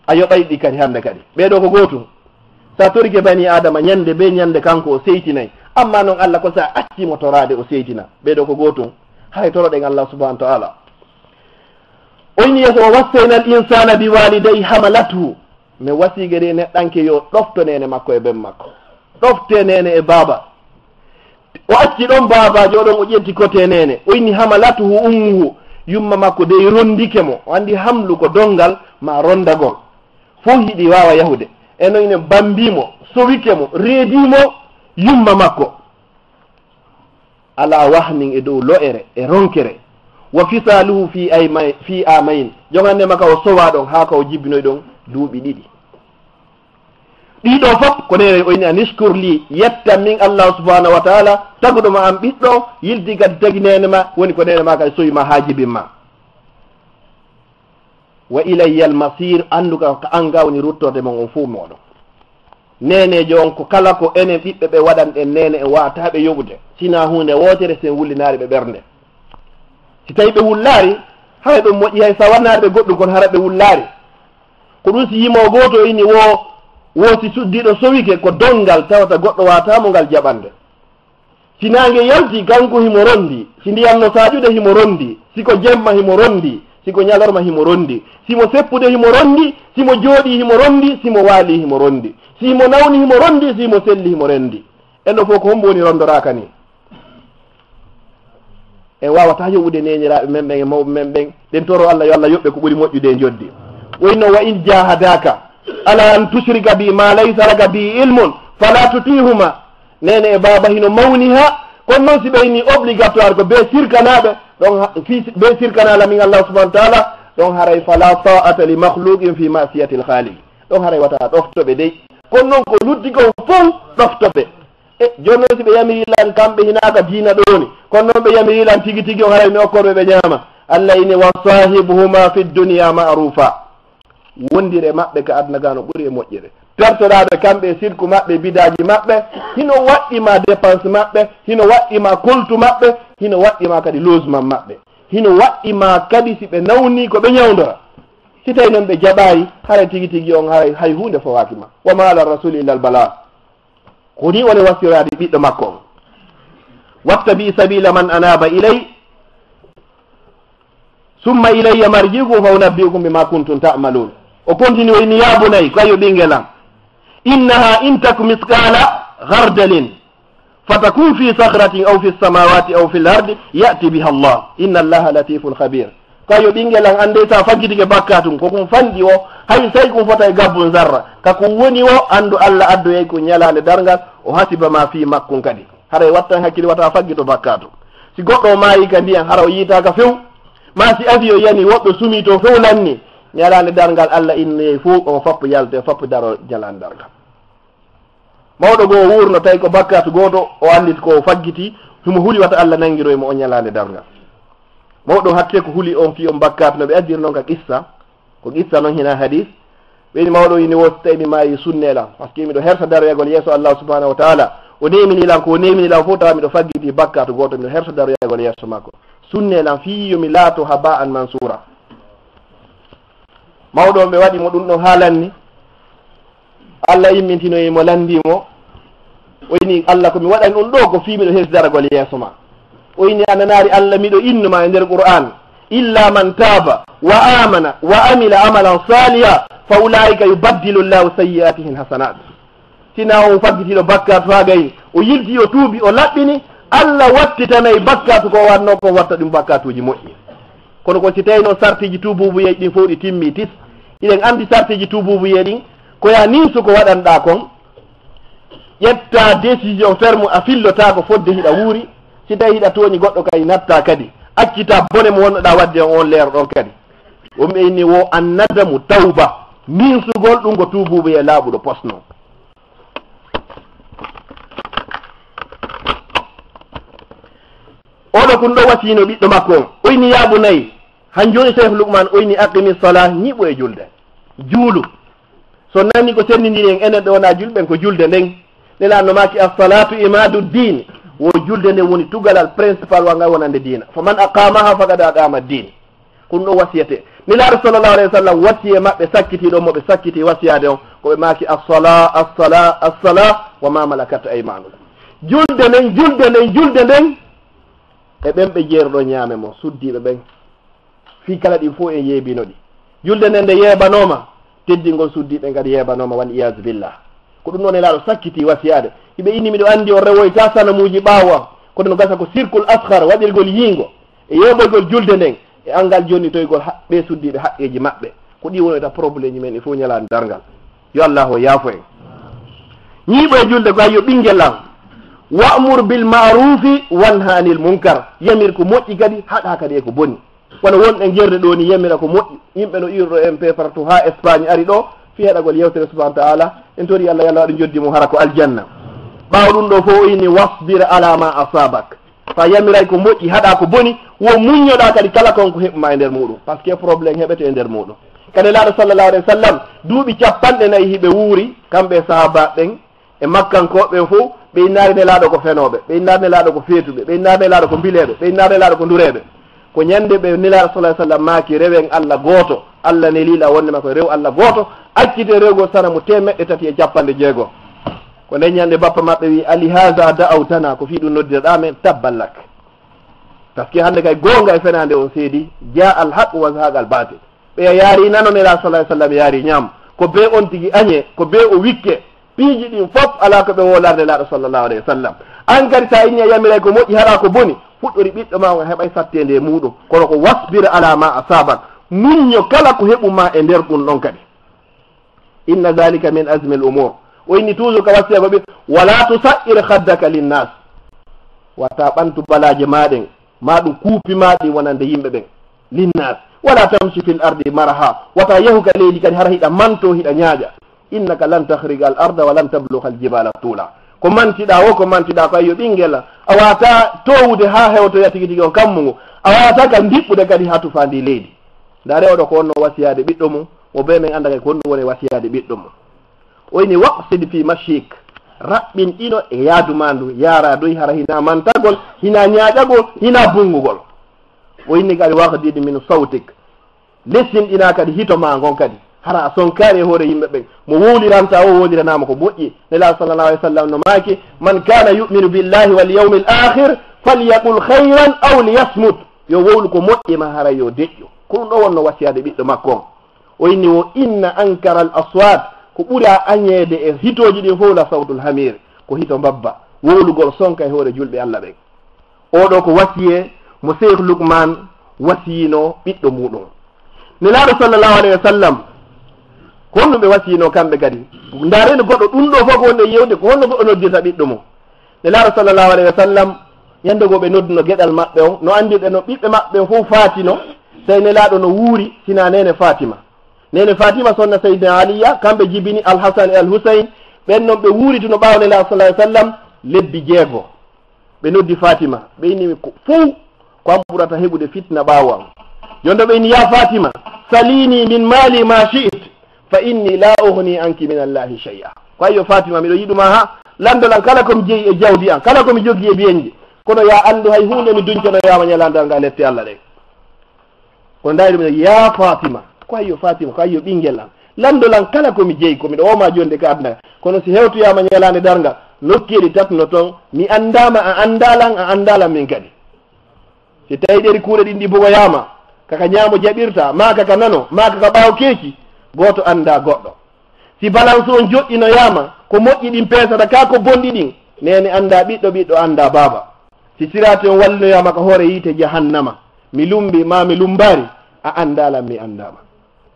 a yoɓay ɗi kadi hande kadi ɓeɗo ko gotum sa torike bani adama ñande be ñande kanko o seytinayi amma noon Allah ko sa accimo torade o seytina ɓeɗo ko gotum hay toroɗen Allah subhanahu wa ta'ala oyni yeso o wassayna al insana bi waliday hamalathu mi wasigere neɗɗanke yo ɗofto nene makko e ben makko ɗofte nene e baba o acci ɗon babajo oɗon o ƴetti kote nene oyni hamalatuhu ummuhu yumma makko de rondike mo o andi hamlu ko dongal ma rondagol fo hiɗi wawa yahude e noyne bambimo sowike mo reedimo yumma makko ala wahnin e dow lo'ere e ronkere wa fisaluhu fi amayn jogande maka o sowa ɗon ha ka o jibbinoy ɗon duuɓi ɗiɗi ɗiɗo fof ko nene oyni an ishkur li yetta min Allah subhanahu wa ta'ala taguɗoma an ɓiɗɗo yildi kadi tagi nene ma woni ko nene ma kadi soyima ha jibinma wa ilayya al masir anduka ko anga woni ruttorde mon on fuu moɗon nenejo on ko kala ko enen ɓiɓɓe ɓe waɗanɗen nene e wataɓe yoɓude sina hunde wotere sen wullinari ɓe ɓernde si tawi ɓe wullari hay ɗum moƴƴi hay sa wannari ɓe goɗɗum kono hara ɓe wullari ko ɗum si yimo goto ini wosi suddiɗo sowike ko dongal tawata goɗɗo watamo ngal jaɓande si nangue yalti kanko himo rondi si ndiyamno saƴude himo rondi siko jemma himo rondi siko ñalorma himo rondi simo seppude himo rondi simo jooɗi himo rondi simo waali himo rondi simo nawni himo rondi simo selli himo rendi enɗo fof ko hombo woni rondoraka ni en wawata yoɓude neñiraɓe men ɓen e mawɓe men ɓen ɗen toro Allah yo Allah yoɓɓe ko ɓuuri moƴƴude e joddi wayno wa in jahadaka ala an tushrika bi ma laysa laka bi ilmun fala tutihuma nene e baba hino mawni ha kono noon si ɓeyni obligatoire ko be sirkanaɓe ɗon be sirkanala min Allah subhanahu wa ta'ala ɗon haray fala ta'ata li makhluqin fi ma'siyati al-khaliq ɗon haray wata ɗoftoɓe dey kono noon ko luddi kon fof ɗoftoɓe joni noon si ɓe yamirilan kamɓe hinaka diina ɗoni kono noon ɓe yamirilan tigi tigi on haray mi okkorɓe ɓe ñaama allah ini wa sahibuhuma fi dunia marufa wondire maɓɓe ka aduna gano ɓuuri e moƴƴere pertoɗaɓe kamɓe sirku maɓɓe bidaji maɓɓe hino waɗɗima dépense maɓɓe hino waɗɗima koltu maɓɓe hino waɗɗima kadi logement maɓɓe hino waɗɗima kadi si ɓe nawni ko ɓe ñawdora si tawi noon ɓe jaɓayi haray tigi tigi on haray hay hunde fowakima wama ala rasuli illa al bala ko ni woni wasirade ɓiɗɗo makko on wattabi sabila man anaba ilay summa ilayya marjiukum fa unabbiukum bima kuntum ta'malun o continue wayni yabunayi kayo ɓinguelam innaha in taku miskala gardalin fatakun fi sakratin aw fi samawati aw fi l ardi yati biha allah inna allaha latifun khabir kayo ɓinguelam ande sa faggitike bakkatum kokum fanɗi o hay say kum fota e gabbun zarra kako woni o andu allah addoyey ko ñalande dargal o hasibama fi makkum kadi haray wattan hakkille wata faggito bakkatu si goɗɗo maayi ka ndiyan hara o yiitaka few ma si avion yani woɓɓe sumi to few lanni ñalande dargal allah inne fof on fappo yalte fappo daro jalande dargal mawɗo goo wurno tawi ko bakkatu goto o andit ko faggiti humo huuli wata allah nanguiroymo o ñalande dargal mawɗo hakke ko huuli on fi on bakkatu no ɓe addir noon ka qissa ko qissa noon hina hadis ɓeni mawɗo yini wo so tawi mi maayi sunnelam par ce que miɗo herta daroyagol yeeso allah subhanahu wa taala o neminilam ko neminilam fof tawa miɗo faggiti bakkatu goto miɗo herta daroyagol yeeso makko sunnelam fiyomi laato haba an mansura mawɗo on ɓe waɗimo ɗum ɗon haalanni allah immintinoyimo landimo o yini allah komi waɗani ɗum ɗo ko fi miɗo herti daragol yeeso ma o yini ananari allah miɗo innuma e nder qur'an illa man taba wa amana wa amila amalan saliha fa ulaika yubaddilu llahu sayyi'atihim hasanat sina on faggitiɗo bakkatu ha gayi o yilti o tuubi o laɓɓini allah wattitanayi bakkatu ko wanno ko watta ɗum bakkatuji moƴƴi kono ko si tawi noon sartiji tububuye ɗin fof ɗi timmi tis iɗen andi sartiji tububuye ɗin koya nin suko waɗanɗa kon ƴetta décision ferme a fillota ko fodde hiɗa wuuri si tawi hiɗa tooñi goɗɗo kay natta kadi accita bone mo wonnoɗa wadde on leero ɗon kadi wonɓe inni wo annadamu tawba min sugol ɗum ko tububuye laaɓuɗo posno oɗo kun ɗo wasino ɓiɗɗo makko on oyni yaabu nayyi han joni cheikh lukman oyni aqimi salah ñiɓo e julde juulu so nanni ko sennidiri en enen ɗo wona julɓen ko julde nden nelanno maki assalatu imadu din wo julde nde woni tugalal principal wa ngal wonande dina fa man aqamaha faqad aqama din ko ɗum ɗo wasiyete nelaɗo sallllahu alayhi wa sallam wasiye maɓɓe sakkitiɗo moɓe sakkiti wasiyade on koɓe maki assala wa ma malakat aymanu julde nden julde nden e ɓen ɓe jeeruɗo ñaame mo suddiɓe ɓen fi kala ɗi fof e yeebino ɗi julde nden nde yeebanoma teddingol suddiɓe kadi yeebanoma wal iyasu billah ko ɗum noon elaɗo sakkiti wasiyade hiɓe inni miɗo andi o rewoyta sanamuji ɓawo am kono no gasa ko circule ashar waɗirgol yiingo e yeeɓoygol julde nden e angal jonni toygol ɓe suddiɓe haqqeji maɓɓe ko ɗi wonoyta probléme ji men il faut ñalade dargal yo allah o yaafo en ñiiɓo e julde ko ay yo ɓinguel am wa'mur bil ma'rufi wanha anil munkar yamir ko moƴƴi kadi haɗa kadi e ko boni wona wonɗe guerde ɗo ni yamira ko moƴƴi yimɓe no irɗo mp partout ha Espagne ari ɗo fi heɗagol yewtere subhanahu wa ta'ala en tori allah yallah waɗa joddimo hara ko aljanna ɓawa ɗum ɗo fo oyni wasbir ala ma asabak sa yamiray ko moƴƴi haɗa ko boni wo muñoɗa kadi kala kon ko heɓma e nder muɗum par ce que probléme heɓete e nder muɗum kadi laaɗo sallllahu alayhi wa sallam duuɓi 40 hiɓe wuuri kamɓe sahaba ɓen e makkankoɓe fof ɓe innari nelaɗo ko fenoɓe ɓe innari nelaɗo ko feetuɓe ɓe innari nelaɗo ko mbileɓe ɓe innari nelaɗo ko ndureɓe ko ñande ɓe nelaɗo sallah sallam maaki rewen allah gooto allah nelila wondema koye rew allah gooto accite rewgol sana mo 350 ko nden ñande bappa maɓɓe wi alihaza da'awtana ko fi ɗum noddireɗa men tabballak par ce que hande kay gonga e fenade on seedi ja al haq wa zahaqa al batil ɓe yaari nano nelaɗo sallah sallam yaari ñaam ko be on tigi añe ko be o wikke piiji ɗin fof ala ko ɓe wolarde laaɗo sallllahu alayhi wa sallam an kadi sa inni a yamiray ko moƴƴi haɗa ko boni fuɗɗori ɓiɗɗo ma o heɓay sattede muɗum kono ko wasbir ala ma asabak muñño kala ko heɓuma e nder ɗum ɗon kadi inna dhalika min azmi l umur o inni toujours ka wasiya ko ɓi wala tusa'ir haddaka linnas wata ɓantu balaje maɗen maɗum kuupi maɗi wonande yimɓe ɓen linnas wala tamshi fil ardi maraha wata yahuka leydi kadi hara hiɗa manto hiɗa ñaaƴa innaka lan tahriga al arda wa lan tabluga al jibala tula ko mantiɗa wo ko mantiɗa ko ayyo ɓinguel a wata towude ha hewtoya tigi tigi on kammugo a wata ka diɓɓude kadi ha tufandi leydi ndare oɗo ko wonno wasiyade ɓiɗɗo mum o be men anda kay ko honɗum woni wasiyade ɓiɗɗo mum oyni waqsid fi mashik raɓɓin ɗino e yaaduma ndu yaara doy hara hina mantagol hina ñaaƴagol hina bungugol o inni kadi waqdidi min sawtik lessin ɗina kadi hito ma gon kadi hara a sonkari e hoore yimɓe ɓen mo wowliranta o wowliranama ko moƴƴi nela sallallah alih w sallam no maaki man kana yuminu billahi wal yawmi l akhir falyaqul hayran aw liyasmut yo wowlu ko moƴƴi ma hara yo deƴƴo ko ɗum ɗo wonno wasiyade ɓiɗɗo makko on o inni o inna ankara al aswat ko ɓuura añeede e hitoji ɗin fof la sawtul hamir ko hito mbabba wowlugol sonka e hoore julɓe allah ɓen oɗo ko wasiye mo cheikh lukman wasiyino ɓiɗɗo muɗum nelaɗo sallllahu alayhi wa sallam ko honɗum ɓe wasiyino kamɓe kadi dareno goɗɗo ɗum ɗo fof ko wonde yewde ko honno goɗɗo noddirta ɓiɗɗo mum nelaɗo sallllahu alayhi wa sallam yandego ɓe nodduno gueɗal maɓɓe o no andirɗe no ɓiɓɓe maɓɓe o fof fatino tawi nelaɗo no wuuri sina nene fatima nene fatima sonna seydina aliya kamɓe jibini alhasan e alhusain ɓen noon ɓe wuurituno ɓawa nelaɗo sallah sallam lebbi jeego ɓe noddi fatima ɓe innimi fuu ko am ɓurata heɓude fitna ɓawo am jonto ɓe inni ya fatima salini min mali ma shi'it fa inni la uhni anki min allahi shay'a ko ayyo fatima miɗo yiɗuma ha landolan kala komi jeeyi e jawdi an kala komi jogui e biyenje kono ya andu hay hunde mi duncanoyama ñalandal nga lette allah ɗe kono ndawi ɗum ya fatima ko ayyo fatima ko ayyo ɓinguel am landolan kala komi jeeyi komiɗo woma jonde ka adna kono si hewtoyama ñalande darga nokkiɗi tatno toon mi andama a andalan min kadi si tawi ɗeri kuuɗe ɗin ɗi bogoyama kaka ñaamo jaɓirta ma kaka nano ma kaka ɓaawo keeki goto anda goɗɗo si balance on joƴƴinoyama ko moƴƴi ɗin peesata ka ko bonɗi ɗin nene anda ɓiɗɗo anda baaba si sirate on wallinoyama ko hoore yiite jahannama mi lumbi ma mi lumbari a andalan mi andama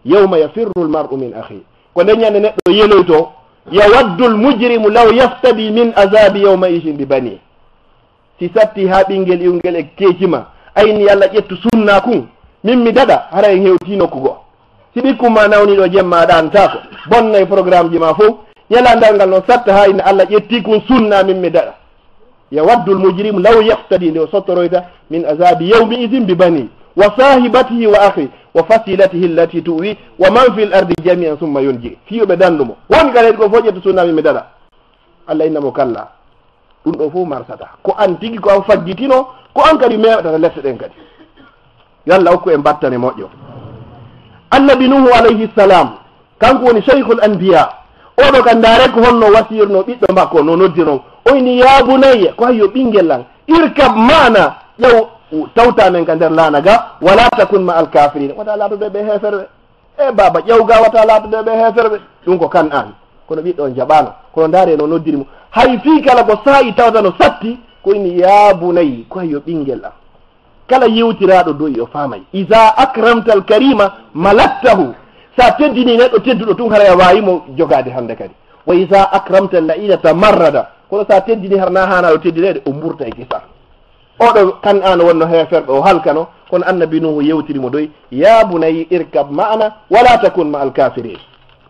yawma yafirru lmar'u min akhi ko ndeñande neɗɗo yeloyto yawaddu lmujrimu law yaftadi min azabi yawma isin bi bani si satti ha ɓinguel iwgel e keecima ayni allah ƴettu sunna kun min mi daɗa hara en hewti nokkugo si ɓikkuma nawniɗo jemma ɗantako bonnay programme ji ma fof ñalandal ngal noon satta ha ina allah ƴetti kun sunna min mi daɗa yawaddu lmujrimu law yaftadi nde o sottoroyta min azabi yawmi isin bi bani wa sahibatihi wa akhi wa fasilatihi allati tuwi wa man fi l ardi jamian summa yunji fiyoɓe dandumo won gareɗi ko fof ƴettu sunna min mi daɗa allah innamo kalla ɗum ɗo fof marsata ko an tigui ko an fagguitino ko an kadi meɗata lette ɗen kadi yallah hokku e battane moƴƴo annabi nuhu alayhi salam kanko woni cheikhul anbiya oɗo ka ndare ko honno wasirno ɓiɗɗo makko no noddiron oyni ya bunayya ko hayyo ɓinguellan irkab mana ƴew tawta men ka nder laana ga wala takun ma alkafirina wata latude ɓe heferɓe e baba ƴewga wata latude ɓe heferɓe ɗum ko kan an kono ɓiɗɗo jaɓano kono ndare no noddirimo hay fi kala ko saayi tawta no satti ko inni ya bunayyi ko hayyo ɓinguel am kala yewtiraɗo doyi o famay ida akramta al karima malattahu sa teddini neɗɗo tedduɗo tun hara wawimo jogade hande kadi wa ida akramta lainata marrada kono sa teddini harna hanaɗo teddinede o mburta e kisa oɗo kan an wonno heferɗo o halkano kono annabi nuhu yewtirimo doy ya bunayyi irkab ma'ana wala takun ma alkafirin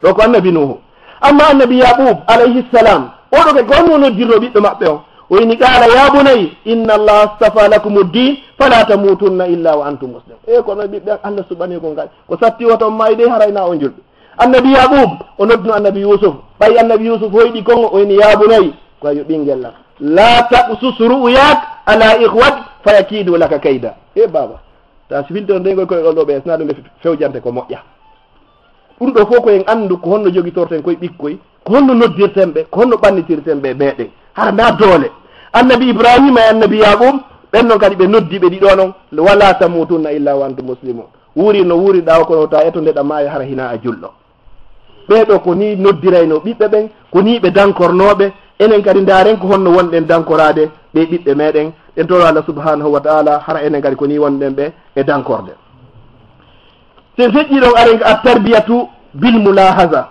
ɗo ko annabi nuhu amma annabi yaqub alayhi salam oɗo ke gonno noddirno ɓiɗɗo maɓɓe on o ini qala ya bunayyi inna allah astafa lakum uddin fala tamutunna illa wa antum muslim e kono ɓiɓɓe allah suɓani ko ngal ko satti woto mayde harayna on julɓe annabi yaqub o nodduno annabi yusuf ɓay annabi yusuf hoyɗi kongo o ini ya bunayyi ko yo ɓinguellam la taqsus ru'yak ala ihwat fayakidu laka kayda e baba ta sifilto ndegoy koye ɗo ɓe sna ɗum fewjante ko moƴƴa ɗum ɗo fof koyen andu ko honno joguitorten koye ɓikkoy ko honno noddirten ɓe ko honno ɓannitirten ɓe meɗen hara nda doole annabi ibrahima e annabi yaqub ɓen noon kadi ɓe noddiɓe ɗiɗo noon wala tamutunna illa wa antum muslimun wuuri no wuuriɗa o kono ta eto ndeɗa maayo hara hina a julɗo ɓeɗo ko ni noddirayno ɓiɓɓe ɓen ko ni ɓe dankornoɓe enen kadi ndaren ko honno wonɗen dankorade ɓe ɓiɓɓe meɗen ɗen toro allah subhanahu wa taala hara enen kadi ko ni wonɗen ɓe e dankorde sen feƴƴiɗon aren a tarbiyatu bil mulahaza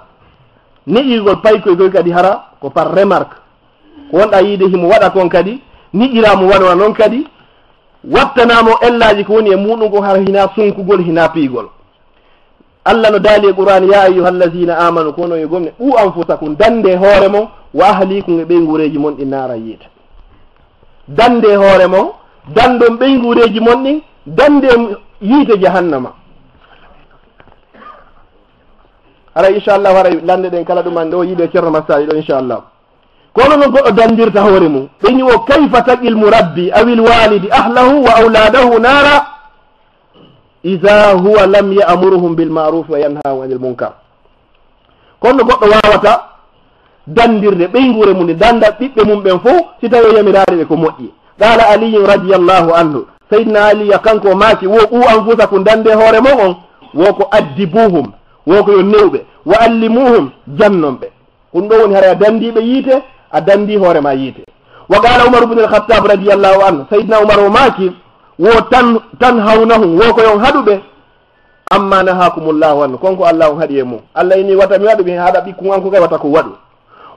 neƴirgol paykoygoy kadi hara ko par remarque ko wonɗa yiide himo waɗa kon kadi niƴiramo waɗowa noon kadi wattanamo ellaji ko woni e muɗum ko hara hina sunkugol hina piigol allah no daali e qur'an ya ayuha allazina amanu kono yo gomne ɓu anfusakum dande hoore mon wa ahlikum e ɓeygureji mon ɗi naara yiita dande hoore mon dandon ɓeygureji mon ɗin dande yiite jahannama hara inchallah hara lande ɗen kala ɗuman ɗo yiide ceerno massaji ɗo inchallah kono noon goɗɗo dandirta hoore mum ɓeyni o kayfa taqil murabbi awil walidi ahlahu wa auladahu nara ida huwa lam ya'muruhum bilmaruf wa yanhahu anil munkar kono goɗɗo wawata dandirde ɓeygure mum danda ɓiɓɓe mum ɓen fof si tawi o yamirare ɓe ko moƴƴi qala aliyu radiallahu anhu sayyidina aliya kanko maaki wo ɓu anfusakum dande hoore mo on wo ko addibuhum wo ko yo newɓe wa allimuhum jannon ɓe ɗum ɗo woni hara a dandiɓe yiite a dandi hoore ma yiite wa qala umar ibn al-khattab radiallahu anhu sayyidina umar o maaki wo tan hawnahum wo ko yon haɗuɓe amma nahakumullahu anhu konko allah on haɗi e mum allah ini wata mi waɗu ɓe haɗa ɓikkun an ko kay wata ko waɗu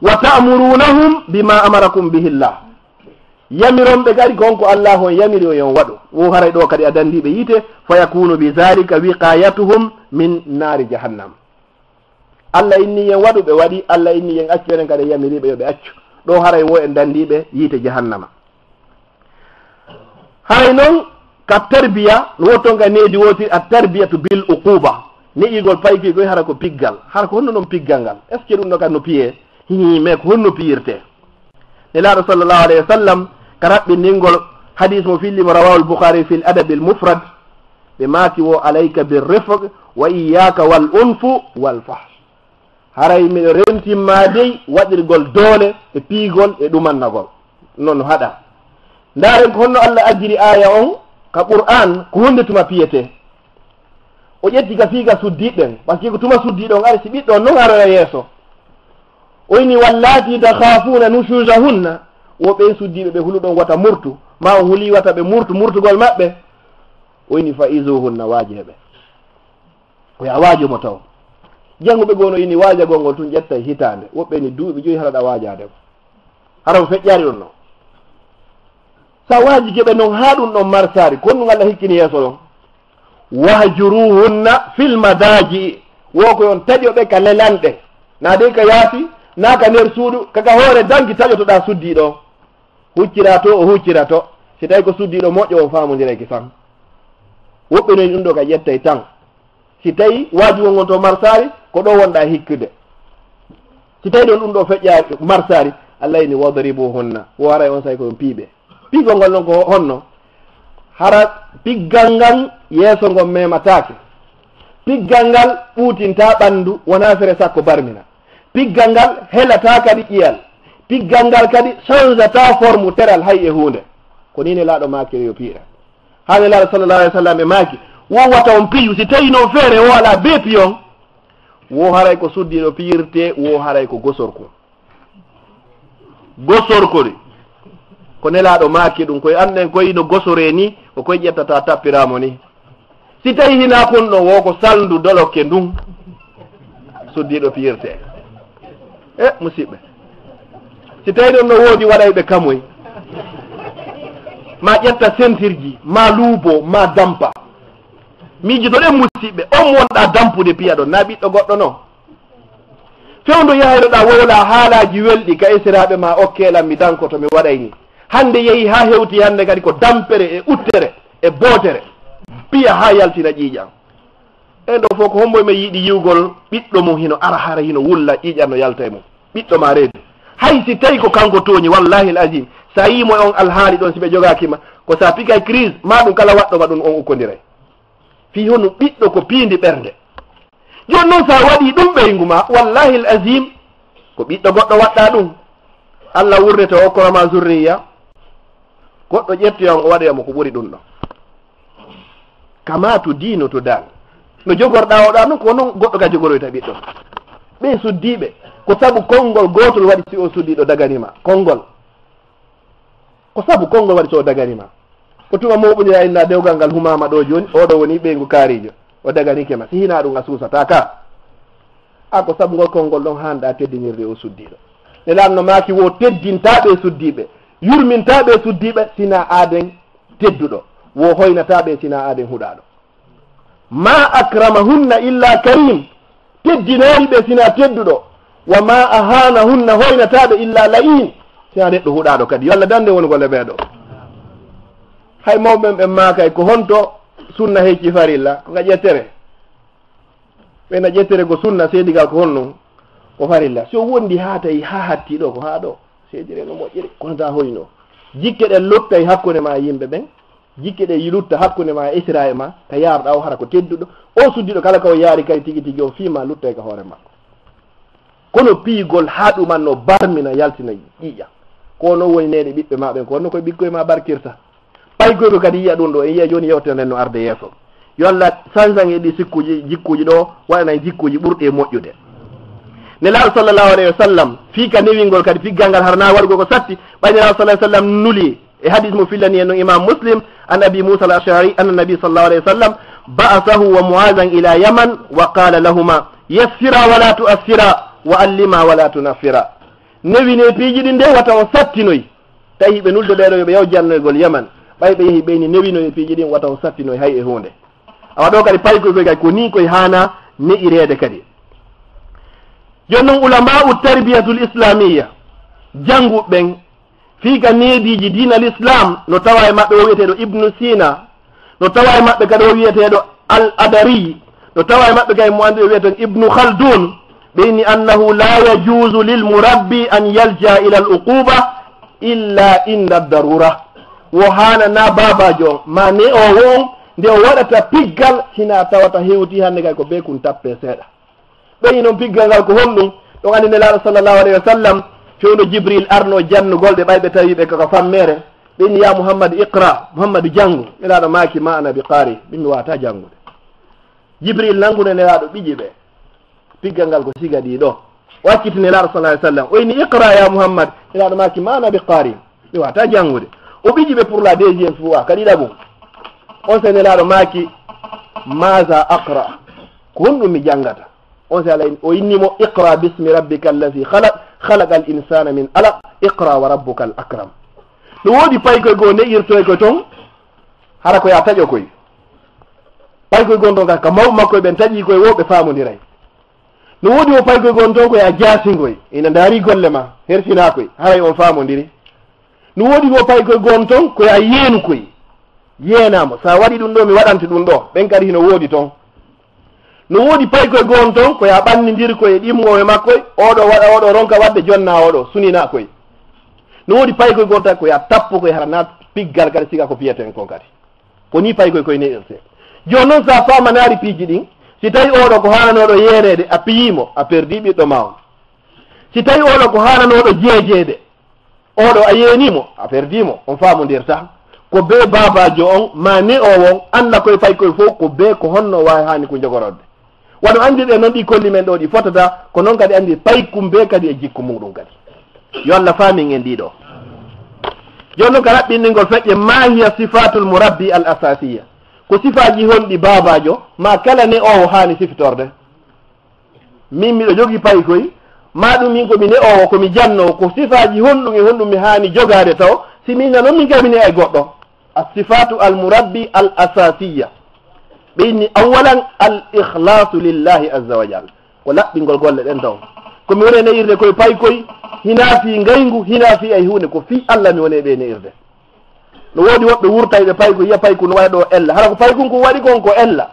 wa ta'murunahum bima amarakum bihillah yamironɓe kadi konko allah on yamiri o yon waɗu wo haray ɗo kadi a dandiɓe yiite fa yakunu bi dhalika wiqayatuhum min nari jahannam allah inni yen waɗu ɓe waɗi allah inni yen accu enen kadi yamiriɓe yoɓe accu ɗo haray wo en dandiɓe yiite jahannama haray noon ka tarbiya no wottonga needi woti a tarbiyatu bil uquba neƴigol payki koye hara ko piggal hara ko honno noon piggal ngal est ce que ɗum ɗo kadi no piye mais ko honno piyirte nelaɗo sallllahu alayhi wa sallam ka raɓɓiningol hadis mo fillimo rawahu lboukhari fi l adabi l mufrad ɓe maaki wo alayka birrifq wa iyaka wal unfu wal fahsh haray miɗo rentimma dey waɗirgol doole e piigol e ɗumannagol noon haɗa ndaren ko honno allah addiri aya on ka qur'an ko hunde tuma piyete o ƴetti ka fiiga suddiɗen par ce que ko tuma suddiɗo on ari si ɓiɗɗo noon aroya yeeso o ini wallati takhafuna nusujahunna wo ɓen suddiɓe ɓe huluɗon wata murtu ma on huuli wata ɓe murtugol maɓɓe o ini fa isuhunna waajeɓe oya waajomo taw janguɓe gono ini waajagol ngol tun ƴetta hitande woɓɓe ni duuɓi joyi haraɗa waajade ko hara ko feƴƴari ɗon noon sa waaji keɓe noon ha ɗum ɗon marsari kon ɗum allah hikkini yeeso ɗon wahjuruhunna fil madaji wo ko yon taƴoɓe ka lelanɗe na de ka yaasi na ka nder suudu kaka hoore danki taƴotoɗa suddiɗo huccira to o huccira to si tawi ko suddiɗo moƴƴo on famodireki tan woɓɓe noyi ɗum ɗo ka ƴettay tan si tawi waajugol ngon to marsari ko ɗo wonɗa hikkude si tawi ɗon ɗum ɗo feƴƴa marsari allah ini wadribuhunna wo haray on say koyon piiɓe piigol ngol noon ko honno hara piggal ngal yeeso ngon mematake piggal ngal ɓuutinta ɓandu wona fere sakko barmina piggal ngal helata kadi ƴiyal piggal ngal kadi changeta forme teral hay e hunde ko ni ne laaɗo makiri yo piira ha ne laaɗo sallallah alih w sallam e maaki wo wata on piyu si tawi noon feere wo ala be piyon wo haray ko suddiɗo piyirte wo haray ko gosorko gosorkori ko nelaɗo maaki ɗum koye anden koye no gosore ni ko koye ƴettata tappiramo ni si tawi hina kon ɗon wo ko saldu dolokke ndun suddiɗo piyirte musidɓe si tawi ɗon no woodi waɗayɓe kamoy ma ƴetta sentirji ma luubo ma dampa miijotoɗen musidɓe on wonɗa dampude piya ɗon na ɓiɗɗo goɗɗo noon fewndo yahayɗoɗa wowla haalaji welɗi ka esiraɓe ma okkelan mi danko to mi waɗayni hande yeehi ha hewti hande kadi ko dampere e uttere e bootere piya ha yaltina ƴiiƴam en ɗo fof ko homboye mi yiiɗi yiwgol ɓiɗɗo mum hino ara hara hino wulla ƴiiƴam no yalta e mum ɓiɗɗo ma reedu hay si tawi ko kanko tooñi wallahi l asim sa yimo on alhaali ɗon si ɓe jogakima ko sa pikay crise ma ɗum kala waɗɗoma ɗum on ukkodiray fi hono ɓiɗɗo ko piindi ɓernde joni noon sa waɗi ɗum ɓeygu ma wallahi l asim ko ɓiɗɗo goɗɗo waɗɗa ɗum allah wurnete o okkorama zurriya goɗɗo ƴettoyam o waɗoyamo ko ɓuri ɗum ɗon kama to diino to dal no jogorɗa oɗa noon ko noon goɗɗo ka jogoroyta ɓiɗɗo ɓe suddiɓe ko saabu konngol gotol waɗi si o suddiɗo daganima konngol ko saabu konngol waɗi so o daganima ko tuma moɓodira inna dewgal ngal humama ɗo joni oɗo woni ɓeygu kaarijo o daganikema si hina ɗum a suusata ka a ko saabu ngol konngol ɗon hanɗa teddinirde o suddiɗo ne lamno maki wo teddintaɓe suddiɓe yurmintaɓe suddiɓe sina aaden tedduɗo wo hoynataɓe sina aaden huɗaɗo ma akramahunna illa karim teddinori ɓe sina tedduɗo wa ma ahanahunna hoynataɓe illa layin sina neɗɗo huɗaɗo kadi yo Allah dande woni golle ɓeɗo hay mawɓen ɓe makay ko honto sunna hecci farilla ko ga ƴettere ɓena ƴettere ko sunna seedigal ko honno ko farilla so wondi ha tawi ha hattiɗo ko ha ɗo seedire no moƴƴiri kono ta hoyno jikke ɗen luttay hakkude ma yimɓe ɓen jikke ɗe lutta hakkude ma isra e ma ta yarɗa o hara ko tedduɗo o suddiɗo kala ko yaari kay tigui tigui o fiima luttay ko hoore makko kono piigol ha ɗumanno barmina yaltina ƴiƴa kono woni nede ɓiɓɓe ma ɓen ko honno koye ɓikkoye ma barkirta paygoyko kadi yiya ɗum ɗo e yiya joni yewtere no arde yeeso yo Allah sansan e ɗi sikkuji jikkuji ɗo waɗana jikkuji ɓurɗi e moƴƴude nelaaɗo sallllahu alayhi wa sallam fiika newingol kadi figgal ngal harana waɗugo ko satti ɓayniraɗo sallah sallam nuli e hadis mo fillani en no imam muslim an abi moussa al ashari anna nabi sallallahu alayhi wa sallam ba'athahu wa mu'adhan ila yaman wa qala lahuma yassira wala tu'assira wa allima wala tunaffira newine piiji ɗi nde wata o sattinoy tawi ɓe nulde ɗeɗo yoɓe yaw jannoygol yaman ɓay ɓe yeehi ɓeyni newino e piiji ɗin wata o sattinoy hay e hunde awa ɗo kadi paykoy kadi ko ni koye hana ne'irede kadi joni noon ulama'u tarbiyatul islamiyya janguɓɓen fiika neediji dina l' islam no tawa e maɓɓe o wiyeteɗo ibnu sina no tawa e maɓɓe kadi o wiyeteɗo al adari no tawa e maɓɓe kadi mo andi o wiyeton ibnu khaldun ɓeyni annahu la yajuzu lil murabbi an yalja ila al uquba illa inda darura wo hana na babajo ma ne o won nde o waɗata piggal hina tawata hewti hande kay ko be kun tappe seeɗa ɓeyi noon piggal ngal ko honɗum ɗon andi nelaɗo sallllahu alayhi wa sallam fewno jibril arno jannugol ɓe ɓayɓe tawiɓe koko fammere ɓeni ya mouhammadou iqra mouhammadou janngu nelaɗo maki ma ana bi qaari min mi wata janngude jibril nangude nelaɗo ɓiƴi ɓe piggal ngal ko siga ɗi ɗo wakkiti nelaɗo sallah alih sallam oyni iqra ya mouhammad nelaɗo maki ma ana bi qaari mi wata janngude o ɓiƴi ɓe pour la deuxiéme fois kadi ɗaɓum on se nelaɗo maki maza aqra ko honɗum mi janngata on se ala o innimo iqra bismi rabbika allazi khalaqa al insana min alaq iqra wa rabbuka al akram no woodi paykoye goo ne'irtoy koye toon hara koye a taƴo koye paykoye gon toon ka mawɓe makkoye ɓen taƴi koye wo ɓe famodiray no woodi o paykoye gon toon koye a jaasingoye ina daari golle ma hersina koye haray on famodiri no woodi mo paykoye gon toon koye a yeenu koye yeenama sa waɗi ɗum ɗo mi waɗante ɗum ɗo ɓen kadi hino woodi toon no woodi paykoye goon toon koye a ɓannidiri koye ɗimmowe makkoye oɗo waɗa oɗo ronka wadde jonna oɗo sunina koye no woodi paykoye goon tan koye a tappo koye hara nat piggal kadi siga ko piyeten kon kadi ko ni paykoye koye ne'irte joni noon sa famanaari piiji ɗin si tawi oɗo ko hananoɗo yerede a piyimo a perdi ɓiɗɗo ma on si tawi oɗo ko hananoɗo jeejede oɗo a yeenimo a perdimo on famodirta ko be babajo on ma ne o won anda koye paykoye fof ko be ko honno wawi hani ko jogorodde wano andi ɗe noon ɗi kolli men ɗo ɗi fotata ko noon kadi andi paykum be kadi e jikku muɗum kadi yo Allah famin en ɗiɗo joni noon ka raɓɓinɗingol feƴƴe ma hiya sifatul murabbi al asasiya ko sifaji honɗi babajo ma kala ne owo hani sifitorde min miɗo jogi paykoy ma ɗum min komi ne owo komi jannowo ko sifaji honɗum e honɗum mi hani jogade taw si min na noon min kamine e goɗɗo as-sifatu al murabbi al asasiya ɓeyni awalan al ikhlasu lillahi azza wa jal ko laɓɓingol golle ɗen taw komi woni ne'irde koye paykoy hina fi ngaygu hina fi ay hunde ko fi Allah mi woni ɓe ne'irde no woodi woɓɓe wurtayɓe payko yiya payku no waɗa ɗo ella hara ko paykunku waɗi kon ko ella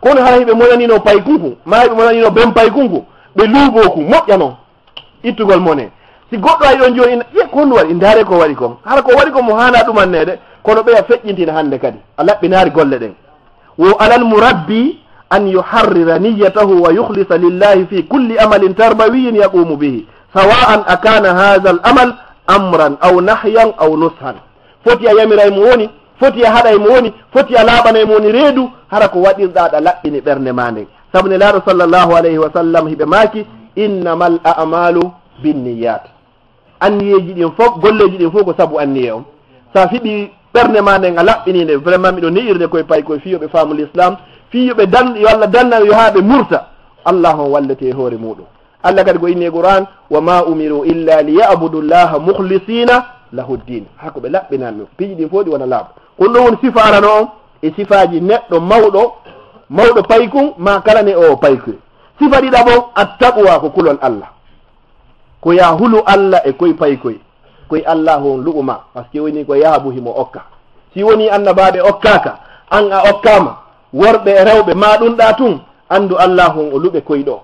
kono hara hiɓe monanino paykunku ma hiɓe monanino ben paykunku ɓe luuɓoku moƴƴa noon ittugol mone si goɗɗo ay ɗon joni ƴe ko honɗum waɗi ndaare ko waɗi kon hara ko waɗi kon mo hana ɗumannede kono ɓeya feƴƴintina hande kadi a laɓɓinaari golle ɗen wo alal murabbi an yuharrira niyatahu wa yuhlisa lillahi fi kulli amalin tarbawiyin yaqumu bihi sawa'an akana hadha al amal amran aw nahyan aw nushan foti a yamira e mo woni foti a haɗa e mo woni foti a laaɓana e mo woni reedu hara ko waɗirɗa ɗa laɓɓini ɓernde ma nden sabu ne laaɗo sallllahu alayhi wa sallam hiɓe maaki innamal a'malu binniyat anniyeji ɗin fof golleji ɗin fof ko saabu anniye on sa fiɗi ɓernde ma nden a laɓɓininde vraiment miɗo ne'irde koye pay koye fiyoɓe faamu l'islam fiyoɓe dan yo Allah danna yo haa ɓe murta allah on wallete hoore muɗum allah kadi ko inni e qur'an wa ma umiru illa liyabudu llaha mukhlisina lahu ddin hako ɓe laɓɓinanno piiji ɗin fof ɗi wona laaɓa kon ɗo woni sifa arano on e sifaji neɗɗo mawɗo mawɗo paykun ma kala ne o paykoy. Sifa ɗiɗaɓo attaqwa ko kulol Allah, ko ya hulu Allah e koye paykoy, koye Allah hon luɓuma par ce que woni ko yaabu himo okka. Si woni annabaɓe okkaka an a okkama, worɓe e rewɓe ma ɗum ɗa tun, andu Allah hon o luɓe koyɗo.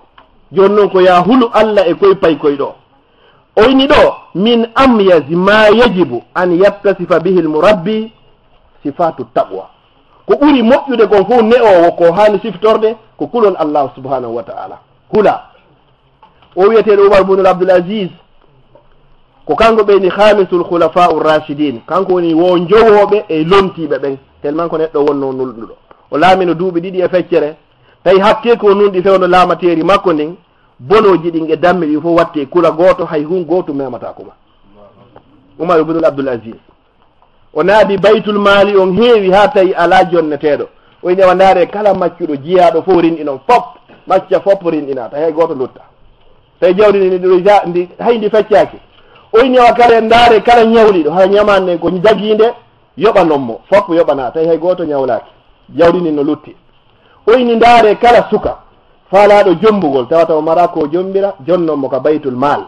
Joni noon ko ya hulu Allah e koye paykoy ɗo. oyni ɗo min amyazi ma yajibu an yattasifa bihi lmurabbi sifatu taqwa, ko ɓuri moƴƴude kon fof ne'owo ko hani siftorde ko kulol Allah subhanahu wa ta'ala. hula o wiyeteɗo Umar ibn Abdul Aziz ko kanko ɓeyni khamisul khulafa'u rashidin, kanko woni wo jowoɓe e lontiɓe ɓen, tellement ko neɗɗo wonno nulɗuɗo. O laamino duuɓi ɗiɗi e feccere, tawi hakke ko nunɗi fewno laamateri makko ndin, bonoji ɗin e damme ɗi fof watte kula goto, hay hun goto memata kuma. Umar ibn Abdul Aziz o naadi baytul mali on heewi ha tawi ala jonneteɗo, o ine wa ndaare kala maccuɗo jiyaɗo fof rinɗinon fop, macca fop rinɗinata hay goto lutta, tawi jawdi ndi hay ndi feccaki. o ine wa kala ndaare kala ñawliɗo ha ñamande ko jaginde yoɓanommo fop yoɓana, tawi hay goto ñawlaki, jawdi ndi no lutti. o ini ndaare kala suka faalaɗo jombugol tawata o mara ko jombira, jonnommo ka baytul mal,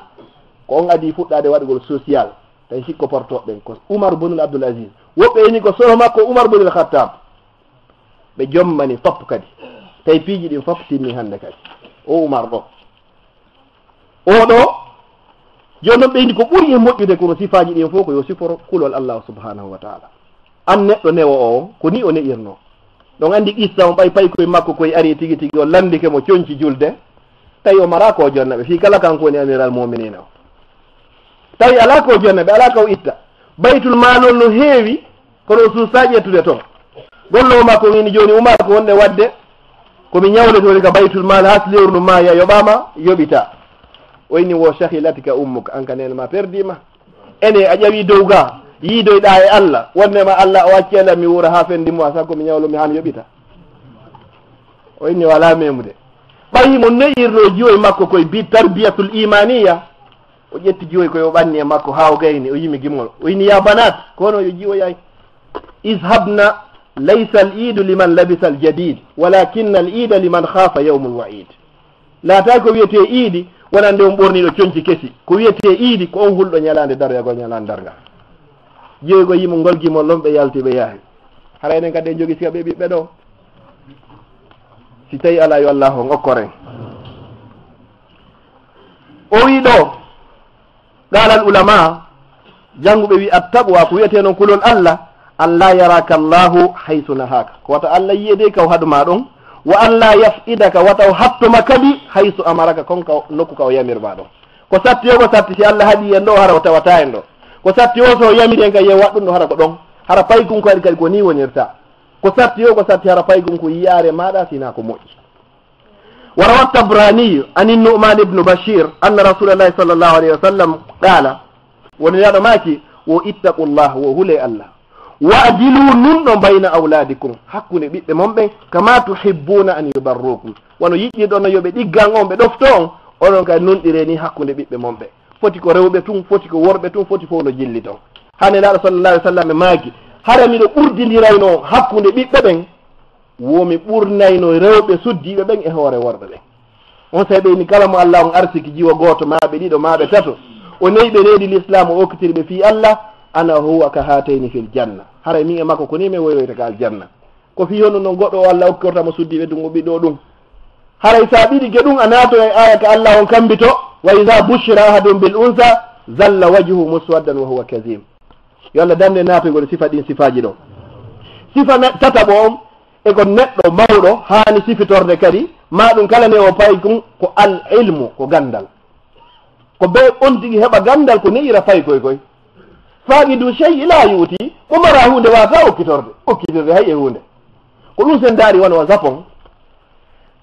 ko on adi fuɗɗade waɗugol social, tawi sikko portoɓen ko Umar ibn Abdul Aziz. woɓɓe ini ko soro makko Umar ibn al-Khattab, ɓe jommani fop kadi, tawi piiji ɗin fop timmi hande kadi. o Umar ɗo oɗo joni noon ɓeydi ko ɓuri e moƴƴude kono sifaji ɗin fof ko yo siforo kulol Allah subhanahu wa ta'ala. an neɗɗo newo o ko ni o ne'irno ɗon andi qissa on ɓay pay koye makko koye ari tigi tigi o landike mo coñci julde, tawi o mara ko jonnaɓe fi kala kanko woni amiral muminina o, tawi ala ko jonnaɓe ala ka o itta baytul malol no heewi kono o suusa ƴettude toon. gollowo makko wini joni Umar ko wonde wadde komi ñawletoni ka baytul mal has lewru ma ya yoɓama yoɓita. o inni wo sahilatika ummuka, an ka nene ma perdima, ene a ƴawi dow ga yiidoyɗa e Allah, wonnema Allah o waccela mi wuura ha fendi mois sa komi ñawlo mi han yoɓita. o inni wala memude ɓayimo ne'irno jiwoy makko koye bi tarbiyatul imaniya, o ƴetti jiwoy koye o ɓanni e makko ha o gayni, o yimi gimol, o inni ya banat kono yo jiwoyay ishabna laysa al idu liman labisa al jadid walakinna al ida liman khafa yawmul wa'id. laata ko wiyete iidi wonande on ɓorniɗo coñci kesi, ko wiyete iidi ko on hulɗo ñalande daryago ñalande darga. jeeygo yimo golgimol ɗon ɓe yalti ɓe yaahi, hara enen kadi en jogui sika ɓe ɓiɓɓe ɗo, si tawi ala yo Allah on okkoren. o wi ɗo ɗalal ulama jannguɓe wi attaqwa ko wiyete noon kulol Allah, an la yaraka Allahu haysu nahaka, ko wata Allah yiyede kaw haɗuma ɗon, wa an la yafidaka wata o hattuma kadi haysu amaraka konka nokku ka o yamirma ɗon. ko satti o ko satti si Allah haɗi en ɗo hara o tawata en ɗo, ko satti o so yamiri en ka ye waɗɗum ɗo hara ko ɗon, hara paykun ko waɗi kadi ko ni wonirta. ko satti o ko satti hara paykun ko yiyare maɗa sina ko moƴƴi. wa rawa Tabrani an Nu'man ibn Bashir anna Rasulullahi sallallahu alayhi wa sallam qala, woni yaɗo maki wo ittaqullah wo hule Allah, wa adilu nunɗo bayna awladikum hakkude ɓiɓɓe mon ɓen kama tuhibbuna an yubarrukum, wono yiɗɗiɗon no yoɓe ɗiggan on ɓe ɗofto on, onon kadi nunɗire ni hakkude ɓiɓɓe mon ɓe, foti ko rewɓe tun, foti ko worɓe tun, foti fof no jilli ton. hane laɗo sallallahu alih w sallam e maaki hara miɗo ɓurdidirayno hakkude ɓiɓɓe ɓen, womi ɓurnayno rewɓe suddiɓe ɓen e hoore worɓe ɓen. on say ɓeyni kala mo Allah on arsiki jiwa goto maɓe ɗiɗo maɓe tato, o neyi ɓe reedi l'islam o okkitiri ɓe fi Allah, ana huwa ka hatayni fil janna, hara min e makko ko ni mi woyoyta ka aljanna. ko fi hono noon goɗɗo o Allah okkortamo suddiɓe ɗum o ɓiɗɗo ɗum, haray sa ɓiɗi ge ɗum a naato e aya ka Allah on kambito, wa ida bushira ahadum bil unsa zalla wajhu muswaddan wa huwa kazim. yo Allah dande naatoygol sifa ɗin sifaji ɗo. sifa tataɓo on eko neɗɗo mawɗo hani sifitorde kadi ma ɗum kala nde o payi kum ko al ilmu, ko gandal, ko be on tigi heɓa gandal ko ne'ira fayi koy faqidu chey ila yuuti, ko mara hunde wata okkitirde hay e hunde. ko ɗum sen daari wona wa japon,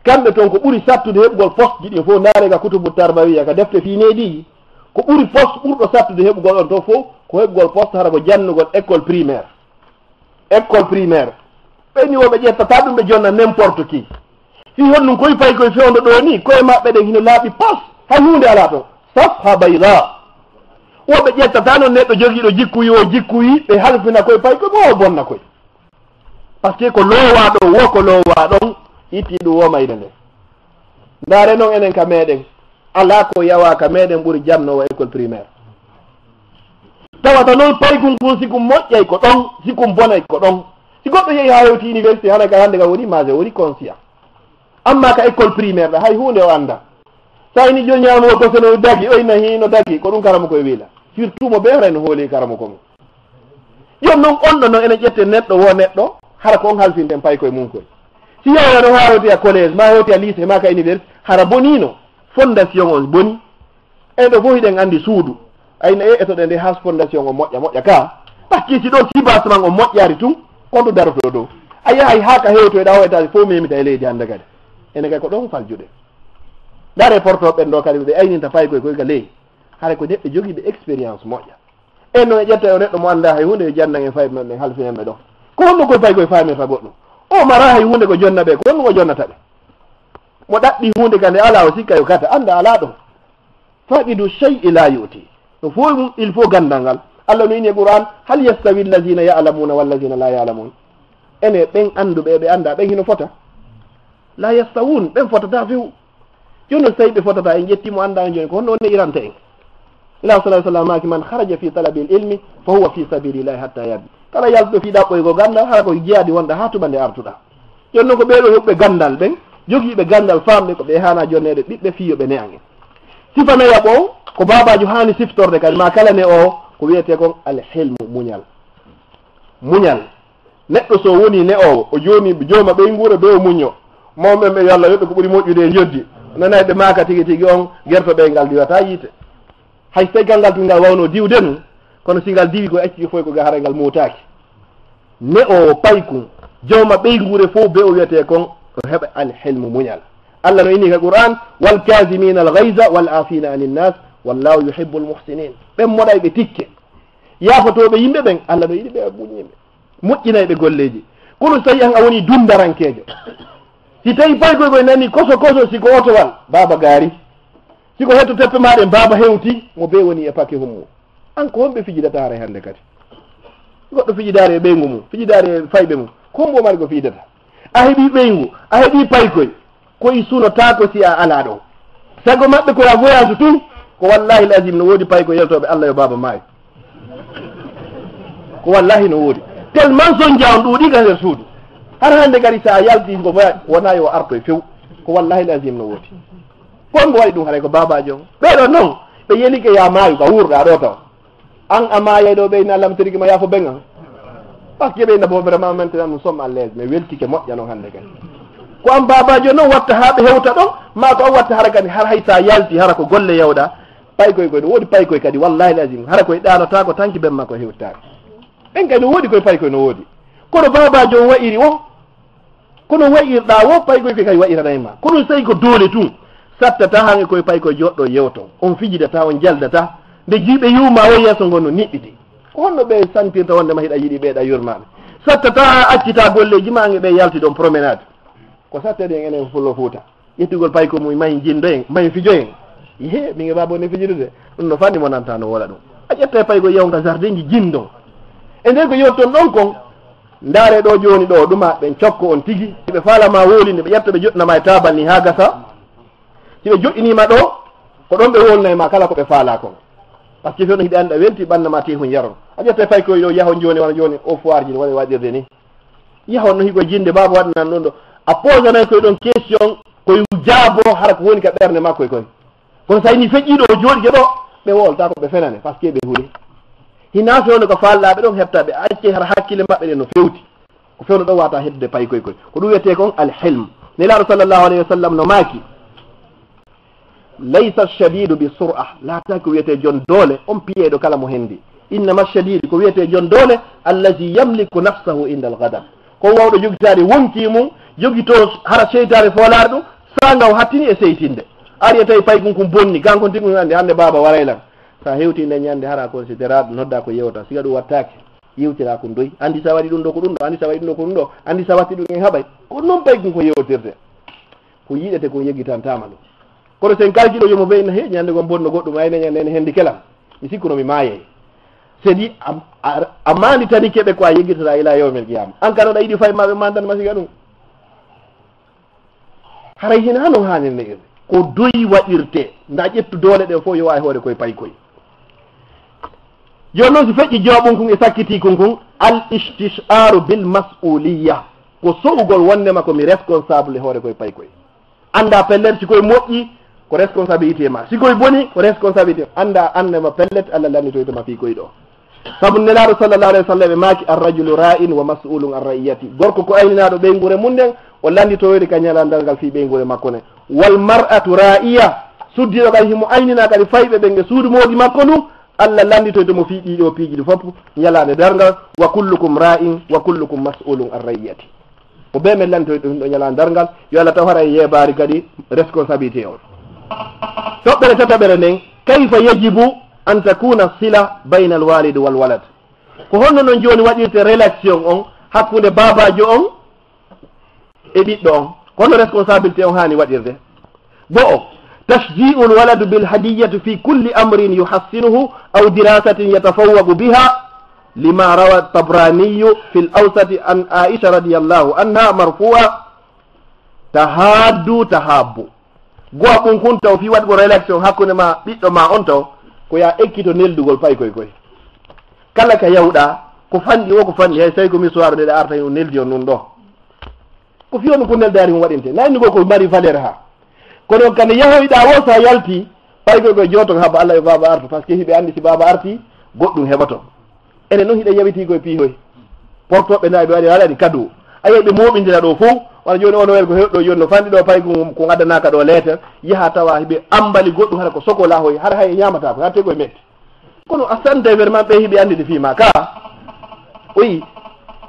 kamɓe toon ko ɓuri sattude heɓugol poste ji ɗin fof, ndaarega kutubu tarbawiya ka defte fineɗi, ko ɓuri poste ɓurɗo sattude heɓugol on to fof ko heɓugol poste hara ko jannugol école primaire. ɓeyni woɓe ƴettata ɗum ɓe jonna n'importe qui, fi honɗum koye payi koye fewdo ɗo ni koye maɓɓe ɗen hino laaɓi pas hay hunde ala toon safha bayda. woɓe ƴettata noon neɗɗo jogiiɗo jikkuyi ɓe halfina koye payi koye mo bonna koye, par ce que ko lowa ɗo wo ko lowa ɗon itti ɗum womayde nde ndaare noon enen ka meɗen ala ko yawa ka meɗen ɓuuri jannowo école primaire tawata noon paykun kun sikum moƴƴay ko ɗon sikum bonay ko ɗon si goɗɗo yehi ha yewti université hana ka hande ka woni magé woni conscient amma ka école primaire ɗa hay hunde o anda sa ini joni ñamowo goseno dagi o ina hino dagi ko ɗum karama koye wiila surtout mo ɓe rayno hooli karama komo joni noon on ɗo noon ene ƴette neɗɗo wo neɗɗo hara ko on halfinten pay koye mum koye si yawano ha hewti a collège ma hewti a lycée ma ka université hara bonino fondation on boni en ɗo fof hiɗen andi suudu ayna etoɗe nde has fondation o moƴƴa ka ɓakki si ɗo sibasement o moƴƴari tun konto daroto dow a yahay ha ka hewtoyɗa o étage fof memita e leydi hande kadi ene kay ko ɗon faljuɗe dare portoɓe ɗo kadi ɓe ayninta pay koye koye ka ley hara ko neɗɗo jogiiɓe expérience moƴƴa en noon e ƴetta o neɗɗo mo anda hay hunde e jannan e fay men halfinenɓe ɗo ko honno koye pay koye famirta goɗɗum o mara hay hunde ko jonna ɓe ko honno ko jonnata ɓe mo ɗaɗɗi hunde kande ala o sikka yo kata anda ala ɗo faqidu chey la yuti no fof il faut gandal ngal allah no ini e qouran hal yastawi allazina yalamuna wallazina la yalamun ene ɓen anduɓe ɓe anda ɓen hino fota la yastawun ɓen fotata few joni no tawi ɓe fotata en ƴettimo andani joni ko honno wonne iranta en ilah sa sallam maki man haraja fi talabi l ilmi fa huwa fi sabilillahi hatta yabi kala yaltuɗo fiiɗa ɓoygo gandal hara ko jeeyadi wonda ha tuba nde artuɗa joni noon ko ɓeeɗo yoɓɓe gandal ɓen jogiiɓe gandal famɗe ko ɓe hana jonnede ɓiɓɓe fiyoɓe ne angen sifanaya ɓo ko babajo hani siftorde kadi ma kala ne o ko wiyete kon alhilmu muñal muñal neɗɗo so woni ne o joni jooma ɓey guura ɓe o muño mawɓen ɓe yo allah yoɓɓe ko ɓuuri moƴƴude e joddi nanay ɓe maaka tigi tigi on guerto ɓe ngal diwata yiite hay so tawi galngal tun ngal wawno diwde nu kono si ngal diwi ko acci foy ko hara ngal mutaki ne o payku jawma ɓeygure fof be o wiyete kon o heɓa alhilmu muñal allah no inni ka qur'an wal kasimina alghayza wal afina ani nnas wallahu yuhibbu almuhsinin ɓen moɗay ɓe tikke yafotoɓe yimɓe ɓen allah no yiɗi ɓe muñimɓe moƴƴinayɓe golleji kono so tawi an a woni dundarankejo si tawi paykoy koye nani koso koso siko otowal baba gaari siko hetto teppe maɗen baba hewti mo be woni e paquet hummo an ko honɓe fijidata hara hande kadi goɗɗo fijidare e ɓeygu mum fijidare e fayɓe mum ko hombo mari ko fijidata a heeɓi ɓeygu a heeɓi paykoy koye sunotako si a ala ɗo sago maɓɓe koye a voyage tun ko wallahi l asim no woodi paykoy yaltoɓe allah yo baba maayi ko wallahi no woodi tellement son jawn ɗuuɗi ka nder suudu har hande kadi sa yalti ko voyage wona yo arto e few ko wallahi l asim no woodi fon mbo waɗi ɗum haray ko babajo ɓeɗo noon ɓe yenike ya maayu ka wurɗa ɗo taw an a maayay ɗo ɓeyna lamtiriki ma yaafo ɓen an par ce que ɓeyna bo vraiment maintenant nous sommes à l'aise mais weltike moƴƴa noon hande kadi ko an babajo noon watta ha ɓe hewta ɗon ma ko an watta hara kadi har hay sa yalti hara ko golle yawɗa paykoy koy ɗo woodi paykoy kadi wallahi lazim hara koye ɗanota ko tanki ɓen ma ko hewtaki ɓen kadi no woodi koye paykoy no woodi kono babajo on wayiri o kono wayirɗa wo paykoy koy kadi wayiranayma kono so tawi ko doole tun sattata hange koye paykoye joɗɗo yewto on fijidata on jaldata nde jiiɓe yuma o yeeso ngon no niɗɗiti ko honno ɓe santirta wondema hiɗa yiiɗi ɓeeɗa yurmaɓe sattata ha accita golleji ma ange ɓe yalti ɗon promenade ko sattede en enen fullo fuuta ƴettugol payko mum mayi jindo en mayi fijo en ye minge babo ne fijidude ɗum no fanni mo nanta no wola ɗum a ƴetta payko yewnta jardin ji jindon e nden ko yewton ɗon kon ndaare ɗo joni ɗo ɗuma ɓen cokko on tigi siɓe falama wolinde ɓe ƴetta ɓe joɗɗinama e tabal ni ha gasa siɓe joɗɗinima ɗo ko ɗon ɓe wolnayma kala ko ɓe faala kon par ce que fewno hiɓe anda welti ɓannama te hun yaron a ƴetta payko ɗo yahon joni wona joni o foire ji waɗa waɗirde ni yahon no hikoye jinde baba waɗanan ɗon ɗo a posanay koye ɗon question koye jaabo hara ko woni ka ɓerde makko e koye kono sa ini feƴƴiɗo o jooɗi ke ɗo ɓe wolta ko ɓe fenane par ce que ɓe huuri hina fewno ko falɗaɓe ɗon heɓta ɓe acce hara hakkille maɓɓe ɗen no fewti ko fewno ɗon wata heddude paykoye koye ko ɗum wiyete kon alhilm nelaɗo sallllahu alayhi wa sallam no maaki laysa shadidu bi sur'a laata ko wiyete jon doole on piyeɗo kala mo hendi innama shadidu ko wiyete jon doole allazi yamliku nafsahu inda al ghadab ko wawɗo jogitade wonki mum jogito hara seytare folare ɗum sangaw hattini e seytinde ari tawi paykun kum bonni kankon tigi andi hande baba waraylan sa hewtinde ñande hara considérable nodda ko yewta siga ɗum wattake yewtira ko doyi andi sa waɗi ɗum ɗo ko ɗum ɗo andi sa waɗi ɗum ɗo ko ɗum ɗo andi sa watti ɗum en haɓay ko noon paykun ko yewtirde ko yiɗete ko yeggitantama ɗum kono sen kalkiɗo yomo weyno he ñande gon bonno goɗɗum ayne ñande ene hendi kelam mi sikkuno mi maayey sedi a manditani keɓe ko a yeggitata ila yawmel qiyama an kanoɗa yiɗi fay maɓe mandan masiga ɗum haray hina hano hanirne irde ko doyi waɗirte nda ƴettu doole ɗe fof yo wawi hoore koye payi koye joni noon so feƴƴi jooɓum kon e sakkiti kon al istisharu bil mas'uliya ko so'ugol wondema komi responsable hoore koye payi koye anda pellet sikoye moƴƴi ko responsabilité ma sikoye boni ko responsabilité anda andema pellet allah lannitoytoma fi koye ɗo saabu nelaɗo sallallah alayhi wa sallam e maaki arrajulu ra'in wa mas'ulun an ra'iyati gorko ko ayninaɗo ɓeygure mum nden o landitoyde ka ñalandal ngal fi ɓeygure makko ne wal mar'atu ra'iya suddiɗo kay himo aynina kadi fayɓe ɓen e suudu moodi makko ɗum allah landitoytomo fi ɗiɗo piijiɗi fof ñalande dargal wa kullukum ra'in wa kullukum mas'ulun an ra'iyati ko ɓe men landitoyto ɗum ɗo ñalande dargal yo allah taw hara e yeɓari kadi responsabilité on toɓɓere tataɓere nden kayfa yajibu an takuna sila bayna al walidi wal walad ko honno noon joni waɗirte relation on hakkude babajo on e ɓiɗɗo on kono responsabilité on hani waɗirde bo o tashji'u l waladu bil hadiyati fi kulli amrin yuhassinuhu aw dirasatin yatafawwagu biha lima rawa tabraniyu fi l awsati an aisha radiallahu anha marfu'a tahaddu tahabbu goa ɓum kun taw fi waɗgo relation hakkude ma ɓiɗɗo ma on taw ko ya ekkito neldugol pay koye koye kala ka yawɗa ko fanɗi o ko fanɗi hay tawi ko misoire ɗe ɗe arta o neldi on nun ɗo ko fiyono ko neldari mo waɗinte naynigo ko mari valeur ha kono kane yahoyɗa o sa yalti pay koye koye joton haaba allah e baba artu par ce que hiɓe andi si baba arti goɗɗum heɓato ene noon hiɗa yawiti koye piihoy portoɓe nayi ɓe waɗi waɗani cadeau ayi ɓe moɓidira ɗo fof wona joni ono wel ko hewɗo joni no fanɗi ɗo pay ko gaddanaka ɗo lettre yaha tawa hiɓe ambali goɗɗum hara ko sokola hoy hara hay ñamata ko hatte koye metti kono a sante vraiment ɓe hiɓe andide fima ka oyi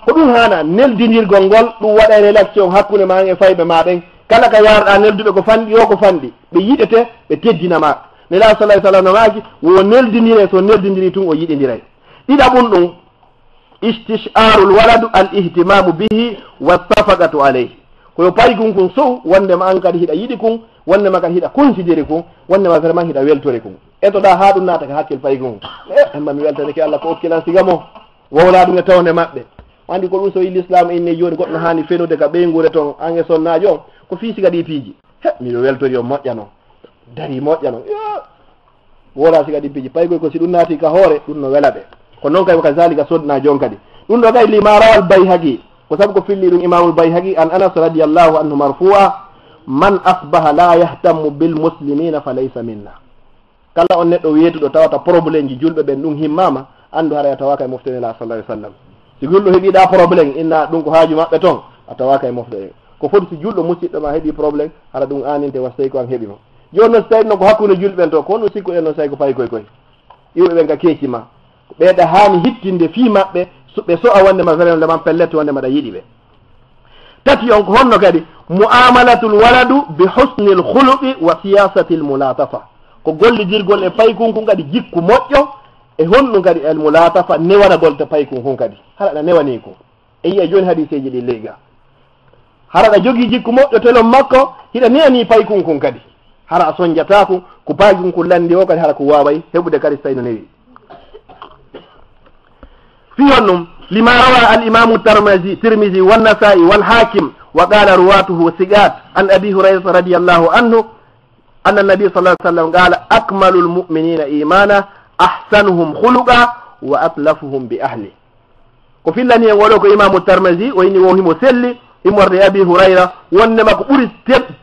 ko ɗum hana neldidirgol ngol ɗum waɗa relation hakkude ma e fayɓe maɗen kala ka yarɗa nelduɓe ko fanɗi o ko fanɗi ɓe yiɗete ɓe teddinama nela salah sallam no maki wo neldidire so neldidiri tun o yiɗidiray ɗiɗaɓum ɗum istisharu l waladu al ihtimamu bihi wassafaqatu alayhi koyo payi kun kun sow wondema an kadi hiɗa yiɗi kun wondema kadi hiɗa considéré kun wondema vraiment hiɗa weltore kun etoɗa ha ɗum naata ka hakkil payi kun emma mi weltane ke allah ko okkilan sigamo wowla ɗum e tawde maɓɓe andi ko ɗum so wi l'islam inni joni goɗɗo hani fenude ka ɓeygure toon an e sonnaji on ko fiisi kadi piiji miɗo weltori o moƴƴano dari moƴƴano wola siga ɗi piiji payi koy ko si ɗum naati ka hoore ɗum no wela ɓe ko noon kay ka zalika sodna jon kadi ɗum ɗo kay lima rawal bayhaqi ko sabu ko filli ɗum imamul bayhaqi an anas radiallahu anhu marfu'a man asbaha la yahtammu bil muslimina fa laysa minna kala on neɗɗo weetuɗo tawata probléme ji julɓe ɓen ɗum himmama andu hara a tawaka e moftenela sallah alih w sallam si julɗo heeɓiɗa probléme inna ɗum ko haaju maɓɓe toon a tawaka e mofte ko foti si julɗo musidɗo ma heeɓi probléme hara ɗum aninte was tawi ko an heeɓi ma joni noon so tawi noon ko hakkude julɓe ɓen to ko ɗum sikkuɗen noon tawi ko payi koye koye iwɓe ɓen ka keecima ɓeeɗa hani hittinde fi maɓɓe ɓe so'a wondema vraiment leman pellette wondema ɗa yiɗi ɓe tati on ko honno kadi muamalatul waladu bi husni l khuluqi wa siyasati l mulatafa ko gollidirgol e paykun kun kadi jikku moƴƴo e honɗum kadi el mulatafa newanagol to paykun kun kadi hara ɗa newani ko e yiya joni hadiseji ɗi leyga hara ɗa jogui jikku moƴƴo telon makko hiɗa newani paykun kun kadi hara a soñjataku ko paykun kun landi o kadi hara ko waway heɓude kadi so tawi no newi في ونم لما روى الإمام الترمذي والنسائي والحاكم وقال رواته ثقات عن أبي هريرة رضي الله عنه أن النبي صلى الله عليه وسلم قال أكمل المؤمنين إيمانا أحسنهم خلقا وأتلفهم بأهله وفي اللي يقولوك إمام الترمذي وإني وهم مسلي إمر أبي هريرة وإنما كوري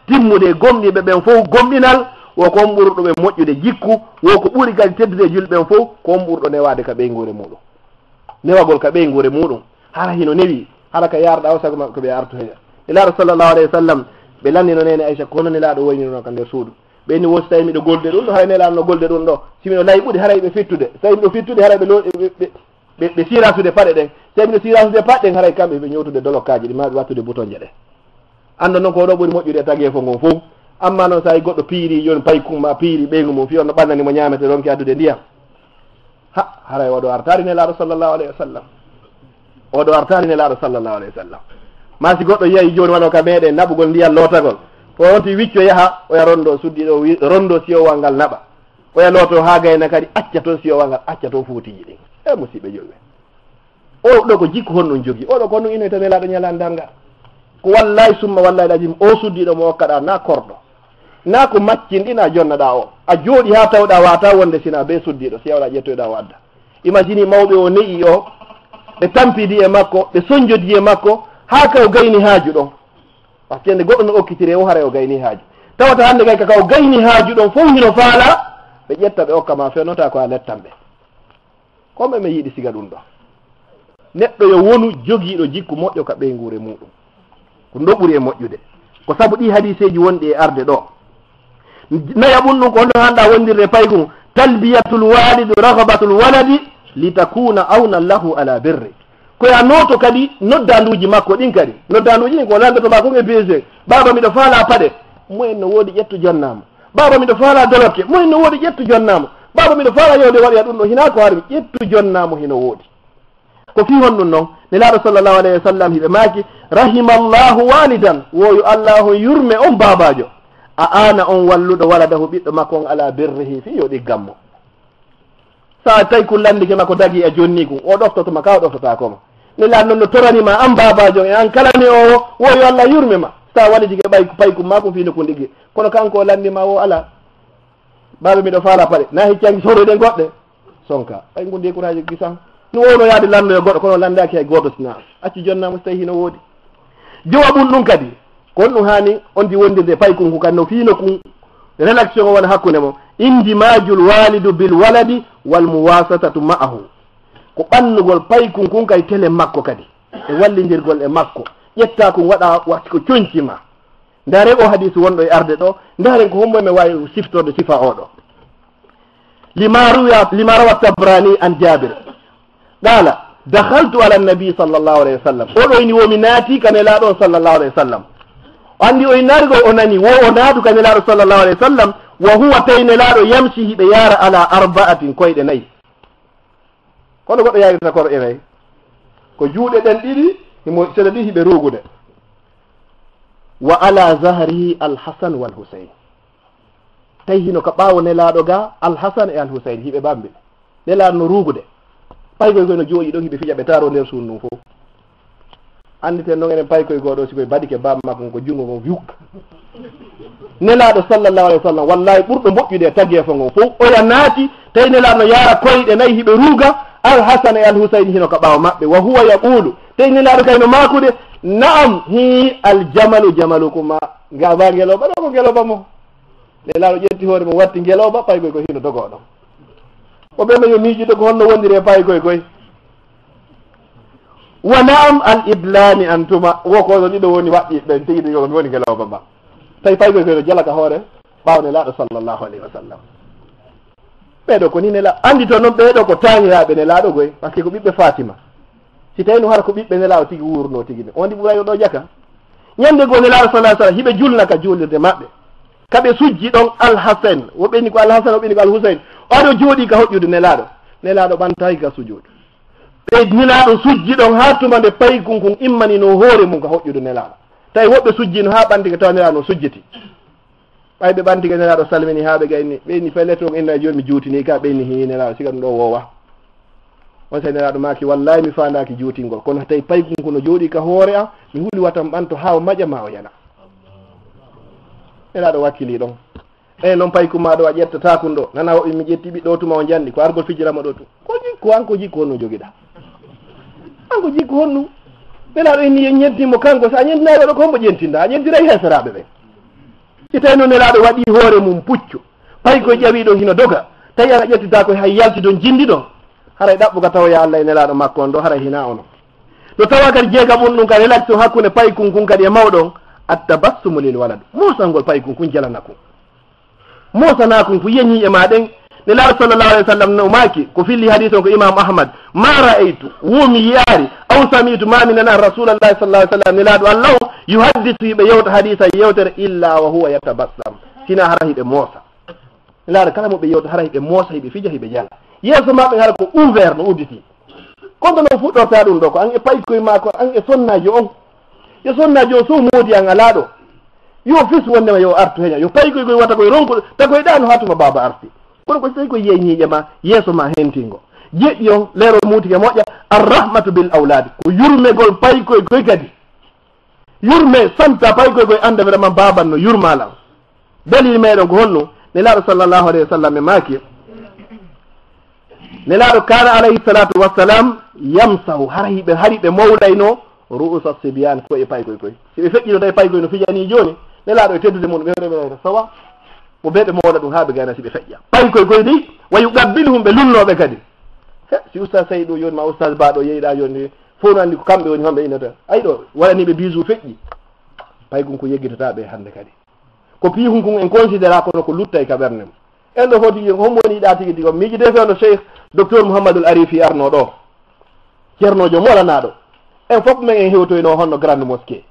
تم دي قمني ببن فوق قمنال وكم برد بموجه دي جيكو وكوري قال تبدي جل بن فوق كم برد نوادك بينغوري مولو newagol ka ɓeygure muɗum hara hino newi hara ka yarɗa o sago ko ɓe artu heɗa nelaɗo sallllahu alayhi wa sallam ɓe lannino nene aicha kono nelaɗo waynino ka nder suudu ɓeyni wosi tawi miɗo golde ɗum ɗo hay nelaɗo no golde ɗum ɗo simiɗo layi ɓuuɗi haray ɓe fittude so tawi miɗo fittude haray ɓe sirasude paɗe ɗen so tawi miɗo sirasude paɗe ɗen haray kamɓe ɓe ñowtude dolokkaji ɗi maɓe wattude bouton je ɗe anda noon ko ɗo ɓuuri moƴƴude e tague fo ngon fof amma noon sa goɗɗo piiri joni paykum ma piiri ɓeygu mum fiyon no ɓannanimo ñamete ronki addude ndiyam ha haray oɗo artari nelaɗo sallllahu alayhi wa sallam oɗo artari nelaɗo sallllahu alayhi wa sallam ma si goɗɗo yeeyi joni waɗo ka meɗen naɓugol ndiyam lootagol o wonti wicco yaha oya rondo suddiɗo rondo siyowal ngal naɓa oya looto ha gayna kadi acca toon siyowal ngal acca toon fuutiji ɗin e musidɓe julɓe oɗo ko jikku honɗum jogui oɗo ko honɗum inoyta nelaɗo ñalandal ngal ko wallahi summa wallahi ɗajim o suddiɗo mo hokkaɗa na korɗo na ko maccinɗina jonnaɗa o a jooɗi ha tawɗa wata wonde sina be suddiɗo si yawɗa ƴettoyɗa wadda imagine mawɓe o ne'i o ɓe tampidi e makko ɓe soñjodi e makko ha ka o gayni haaju ɗon par ce que nde goɗɗo no okkitire o haara o gayni haaju tawata hande gay kaka o gayni haaju ɗon fof hino faala ɓe ƴetta ɓe hokkama fennota ko a lettan ɓe comme ɓe yiiɗi siga ɗum ɗo neɗɗo yo wonu jogiiɗo jikku moƴƴo ka ɓeygure muɗum ko ndo ɓuri e moƴƴude ko sabu ɗi hadiseji wonɗi e arde ɗo naya ɓum ɗum ko honno hanɗa wondirde paykum talbiyatul walidu ragabatul waladi litakuna awnan lahu ala birri koya noto kadi noddanduji makko ɗin kadi noddanduji ɗin ko landoto ma kon e bg baba miɗo faala paɗe mumen no woodi ƴettu jonnama baba miɗo faala dolokke mumen no woodi ƴettu jonnama baba miɗo faala yewde waɗoya ɗum ɗo hina ko harmi ƴettu jonnamo hino woodi ko fi hon ɗum noon nelaɗo sallllahu alayhi wa sallam hiɓe maaki rahimallahu walidan woyo allahu yurme on babajo a ana on walluɗo waladahu ɓiɗɗo makko on ala birrihi fi yo ɗiggammo sa tawi kullandike makko dagi e jonni kum o ɗoftotoma ka o ɗoftotakoma nelaɗo noon no toranima an babajo e an kalani o woyo allah yurme ma sa waɗitike ɓay paykum ma kum fino kun ɗigui kono kanko o landima o ala baɓe miɗo faala paɗe na hiccangi soroɗen goɗɗe sonka ɓay gundi kuraji gisan no wowno yaade landoyo goɗɗo kono landaki hay goto sina acci jonnamo so tawi hino woodi jowa ɓum ɗum kadi ko on ɗum hani on di wondirde paykum ku kadi no fiino kum rélaction o wona hakkude mo indimajul walidu bil waladi wal muwasatatu ma'ahu ko ɓannugol paykum kun kay télé makko kadi e wallidirgol e makko ƴetta kum waɗa watti ko coñcima ndare o hadise wonɗo e arde ɗo ndaren ko hombo me wawi siftorde sifa oɗo lima rawa tabrani an jabir qala dakhaltu ala nabi sallllahu alayhi wa sallam oɗo ini womi naati kanelaɗo sallllahu alayhi wa sallam andi o naarigo o nani wo o naatu kanelaɗo sallllahu alayhi wa sallam wa huwa taynelaɗo yamsi hiɓe yaara ala arba'atin koyɗe nayyi kono goɗɗo yarirta kor e nayi ko juuɗe ɗen ɗiɗi himo seɗa ɗi hiɓe rugude wa ala zahrihi alhasan wal husayn tawi hino ko ɓaawo nelaɗo ga alhasan e alhusayn hiɓe bamɓe nelaɗo no rugude paykoy koy no jooɗi ɗon hiɓe fiƴa ɓe taaro nder suudu ndum fof anditen noon enen paykoy goɗo sikoye baɗike baba makko ko junngo ngon yukka nelaɗo sallllahu alayhi wa sallam wallahi ɓurɗo moƴƴude e taguefo ngon fof oya naati tawi nelaɗo no yaara koyɗe nayyi hiɓe ruuga alhasan e alhusayni hino ko ɓaawa maɓɓe wa huwa yaqulu tawi nelaɗo kayno makude naam hi aljamalu jamalukuma ngaba ngeloba ɗo ko ngeloba mo nelaɗo ƴetti hoore mo watti ngeloba paykoy ko hino dogoɗo o ɓe no yo miijude ko honno wondiri e paykoy koy wa naam al iblani antuma wokono ɗiɗo woni waɗɗi ɓen tigi tigi mi woni ngeloba ba tawi paykoy koy no jalaka hoore ɓawne laaɗo sallllahu alayhi wa sallam ɓeɗo ko ni nela andi to noon ɓeɗo ko tañiraɓe nelaɗo goy par ce que ko ɓiɓɓe fatima si tawi no hara ko ɓiɓɓe nelaɗo tigi wurno tigi ne on ndi ɓurayo ɗo jaka ñande goo nelaɗo sallah sallam hiɓe julnaka juulirde maɓɓe kaɓe sujji ɗon alhasan wo ɓenni ko alhasan o ɓenni ko alhusayn oɗo jooɗi ka hoƴƴude nelaɗo ɓantaki ka sujuudu ɓe nelaɗo sujji ɗon ha tuma nde paykum kum immani no hoore mum ka hoƴƴude nelaɗo tawi woɓɓe sujjino ha ɓandike tawa nelaɗo no sujjiti ɓay ɓe ɓandike nelaɗo salmini ha ɓe gayni ɓeyni fellete on inna joni mi juutini ka ɓeyni hi nelaɗo siga ɗum ɗo wowa on sa nelaɗo maki wallahi mi fandaki juutingol kono tawi paykum kum no jooɗi ka hoore am mi huuli watam ɓanto ha o maƴa ma o yana nelaɗo wakkili ɗon eyi noon paykum ma ɗo a ƴettatakum ɗo nana woɓɓe mi ƴetti ɓiɗɗo tuma o janɗi ko argol fijirama ɗo tum ko jikku an ko jikku honno joguiɗa an ko jikku honnu nelaɗo inni ñentimo kanko so a ñentinaɗo ɗo ko hombo ƴentinda a ñentiray heeseraɓe ɓe si tawi no nelaɗo waɗi hoore mum puccu pay koye ƴawi ɗo hino doga tawi ana ƴettita koye hay yalti ɗon jindi ɗon haray ɗaɓɓuka tawoya allah e nelaɗo makko on ɗo haray hina ono no tawa kadi jeega ɓum ɗum kadi relation hakkude paykum kun kadi e mawɗon attabassumu lil walad mosangol paykum kun jalana kum mosanakum ko yeñi e maɗen nelaɗo sallllahu alayhi wa sallam no maki ko filli hadith on ko imam ahmad ma ra'aytu womi yaari aw samitu maminan an rasulallahi sallah alih sallam nelaɗo allah o yuhaddisu hiɓe yewta hadisa yewtere illa wa huwa yatabassam sina hara hiɓe moosa nelaɗo kala moɓe yewta hara hiɓe moosa hiɓe fija hiɓe jala yeeso maɓe hara ko ouvert no udditi konto no fuɗɗorta ɗum ɗo ko an e paykoye ma ko an e sonnajo on yo sonnajo o so moodi an alaɗo yo fis wondema yo artu heña yo paykoye koye wata koye ronkuɗo takoye ɗano hatuma baba arti kono ko so tawi koye yeey ñiiƴe ma yeeso ma hentingo jeɗɗi on leero muutike moƴƴa arrahmatu bil auladi ko yurmegol paykoye koye kadi yurme santa pay koy anda vraiment baban no yurmala dalil meɗon ko honno nelaɗo sallllahu alayhi wa sallam e maaki nelaɗo kana alayhi salatu wassalam yamsahu hariɓe mawɗayno ru'usa sibiyan koye paykoy koy si ɓe feƴƴino tawi paykoy no fijani joni nelaɗo e teddude mum ɓe reɓe sawa mo ɓe ɓe mawɗa ɗum ha ɓe gayna si ɓe feƴƴa paykoy koy ɗi wa yuqabbilhum ɓe lunnoɓe kadi si oustad sayɗo joni ma oustad baɗo yeyiɗa joni fof no andi ko kamɓe woni homɓe innata ay ɗo waɗaniɓe bisu feƴƴi paykon ko yeggitataɓe hande kadi ko pihum kon en considéra kono ko lutta e ka ɓerde mum en ɗo fof tigi homo woni yiɗa tigui tigui miiji defewno cheikh docteur mouhamadoul arifi arno ɗo ceernojo molanaɗo en fof men en hewtoyno honno grande mosquée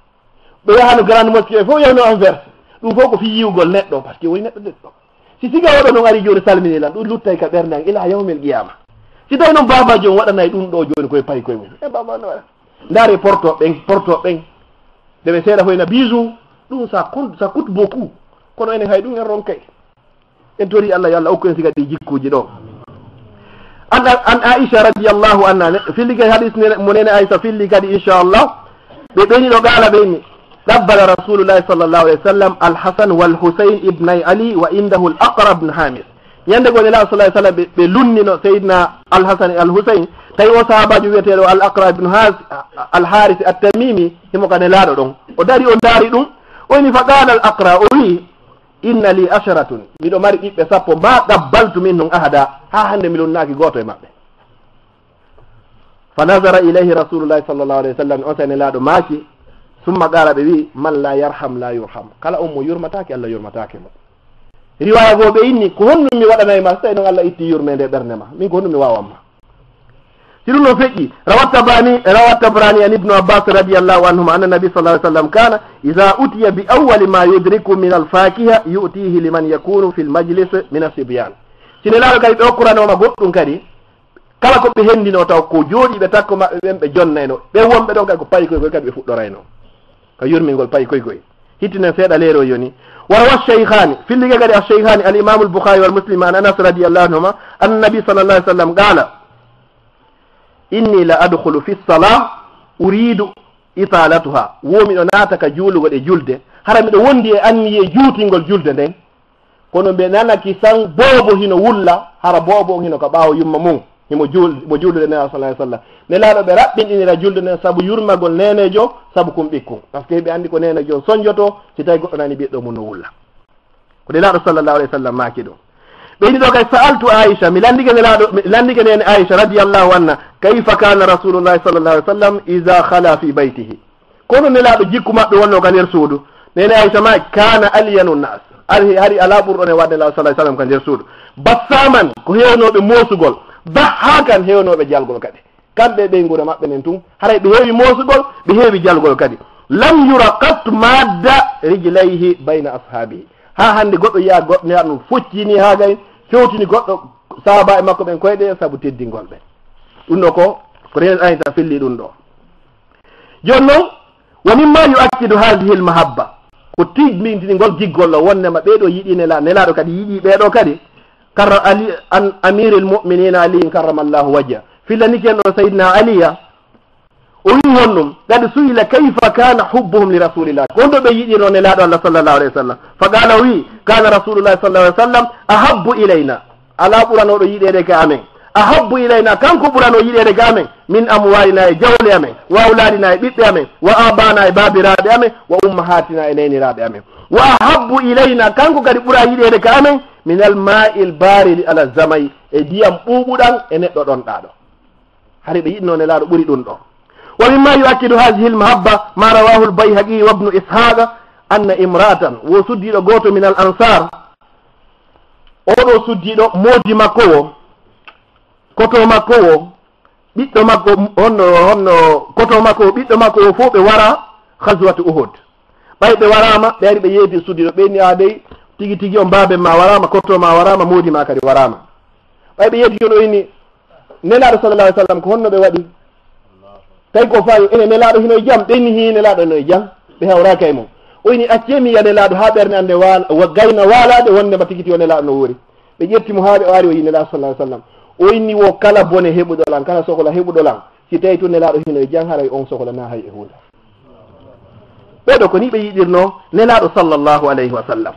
ɓe yahano grande mosquée fof yahno envers ɗum fof ko fi yiwgol neɗɗo par ce que woni neɗɗo neɗɗo si siga oɗo noon ari joni salminilan ɗum lutta e ka ɓerde an ila yawmel qiyama si tawi noon baba joni waɗanayi ɗum ɗo joni koye payi koye mum e baba no waɗa ndaare portoɓe ɓen deɓe seeɗa foyna bisou ɗum ça coûte beaucoup kono enen hay ɗum en ronkay en tori allah yo allah okku en siga ɗi jikkuji ɗo an aisha radiallahu anha filli kadi hadis mo nene aisha filli kadi inchallah ɓe ɓeni ɗo gaala ɓeni ɗabbala rasulullahi sallllahu alayhi wa sallam alhasan walhusain ibnay ali wa indahu l aqra bne hamis ñande gone la salah sallam ɓe lunnino seydna alhasan e alhusain tawi o sahabajo wiyeteɗo al aqra ibne alharis attamimi himo kane laaɗo ɗon o dari o daari ɗum oni fa qala al aqra o wi inna li asharatun miɗo mari ɓiɓɓe sappo ma ɗabbaltu min non ahada ha hande mi lunnaki goto e maɓɓe fa nazara ilayhi rasulullahi sallllahu alayhi wa sallam on sene laaɗo maaki summa qala ɓe wi man la yarham la yurham kala on mo yurmatake allah yurmatake mo riwaya goo ɓe inni ko honɗum mi waɗanayma so tawi noon allah itti yurmede ɓerde ma min ko honɗum mi wawanma si ɗum no feƴƴi rawat tabrani an ibnu abbas radiallahu anhuma anna nabi sallah sallam kana ida utiya bi awali ma yudriku min alfakiha yutihi liman yakunu fi lmajlis min asibyan sine laaɗo kadi ɓe okkuranoma goɗɗum kadi kala ko ɓe hendino taw ko jooɗi ɓe takko maɓɓe ɓen ɓe jonnayno ɓe wonɓe ɗon kadi ko payi koy koy kadi ɓe fuɗɗorayno ko yurmingol payi koy koy hittinen seeɗa leero yoni warawa cheikhani fillige kadi a cheikhani alimamu lboukhari wal muslim an anas radiallahu anhuma annabi sallallah alih sallam qala inni la adkhulu fi lsalah uridu italatuha womiɗo naata ka juulugo ɗe julde hara miɗo wondi e anniye juutingol julde nden kono ɓe nanaki san boobo hino wulla hara boobo on hino ko ɓaawo yumma mum mo juldude nena salah sallam nelaaɗo ɓe raɓɓinɗinira julde nden saabu yurmagol nenejo saabu kum ɓikkum par ce que ɓe anndi ko nenejo soñjoto si tawi goɗɗo nani ɓiɗɗo mum no wulla ko nelaaɗo sallllahu alayhi wa sallam maaki ɗum ɓeydi ɗo kay sa'altu aicha mi landike nene aicha radiallahu anha kayfa kana rasulullahi sallllahu alih w sallam ida hala fi baytihi kono nelaaɗo jikku maɓɓe wonno ka nder suudu nene aicha ma kana alyanu nnas hari ala ɓurɗon e wadde nelaɗo salah sallam ka nder suudu bassaman ko hewnoɓe moosugol dahakan hewnoɓe jalgol kadi kamɓe ɓe guura maɓɓe nen tun haray ɓe heewi moosugol ɓe heewi jalgol kadi lam yura qat madda rijlayhi bayna ashabihi ha hande goɗɗo yiya goɗɗo neya ɗum foccini ha gay fewtini goɗɗo sahaba e makko ɓen koyɗe saabu teddingol ɓe ɗum ɗo ko renen ayita felli ɗum ɗo joni noon wa mimma yuakkidu hadihi l mahabba ko tigmintinigol jiggol ɗo wonnema ɓeɗo yiɗi nelaɗo kadi yiɗi ɓeɗo kadi karra ali an amiri lmuminina aliyin karramallahu wajha fillaniken ɗo sayidna aliya o wi honɗum kadi suyila kayfa kana hubbuhum li rasulillah ko on ɗo ɓe yiɗino nelaɗo allah sallllahu alayhi wa sallam fa qala o wi kana rasulullahi sallallahu alayhi wa sallam ahabbu ilayna ala ɓuranoɗo yiɗede ka amen ahabbu ilayna kanko ɓurano yiɗede ka amen min amwalina e jawle amen wa awladina e ɓiɓɓe amen wa abana e babiraɓe amen wa ummahatina e neyniraɓe amen wa ahabbu ilayna kanko kadi ɓuura yiɗede ka amen min alma'i lbaridi ala zamay e ndiyam ɓuuɓuɗan e neɗɗo ɗon ɗaɗo hari ɓe yiɗno nelaɗo ɓuuri ɗum ɗo wa mimma yuakkidu hadihi lmahabba ma rawahu lbayhaqi wa bnu ishaqa anna imra'atan wo suddiɗo goto min al ansar oɗo suddiɗo moodi makko wo koto makko wo ɓiɗɗo makko honno koto makko wo ɓiɗɗo makko wo fof ɓe wara haswatu uhud ɓay ɓe warama ɓe ari ɓe yeedi suddiɗo ɓeyni a dey tigi tigi on babe ma warama kotto ma warama moodi ma kadi warama ɓay ɓe yeedi jon o inni nelaɗo sallallah alih sallam ko honno ɓe waɗi tawi ko fayi ene nelaɗo hino jaam ɓenni hi nelaɗo eno jaam ɓe hawraka e mum o ini accemi ya nelaɗo ha ɓerde ande gayna walade wondema tigiti o nelaɗo no wori ɓe ƴettimo ha ɓe wari o yi nelaɗo sallah sallam o inni wo kala bone heɓuɗolan kala sohla heɓuɗolan si tawi to nelaɗo hino jaam haray on sohla na hay e hunde ɓeɗo ko ni ɓe yiɗirno nelaɗo sallllahu alayhi wa sallam.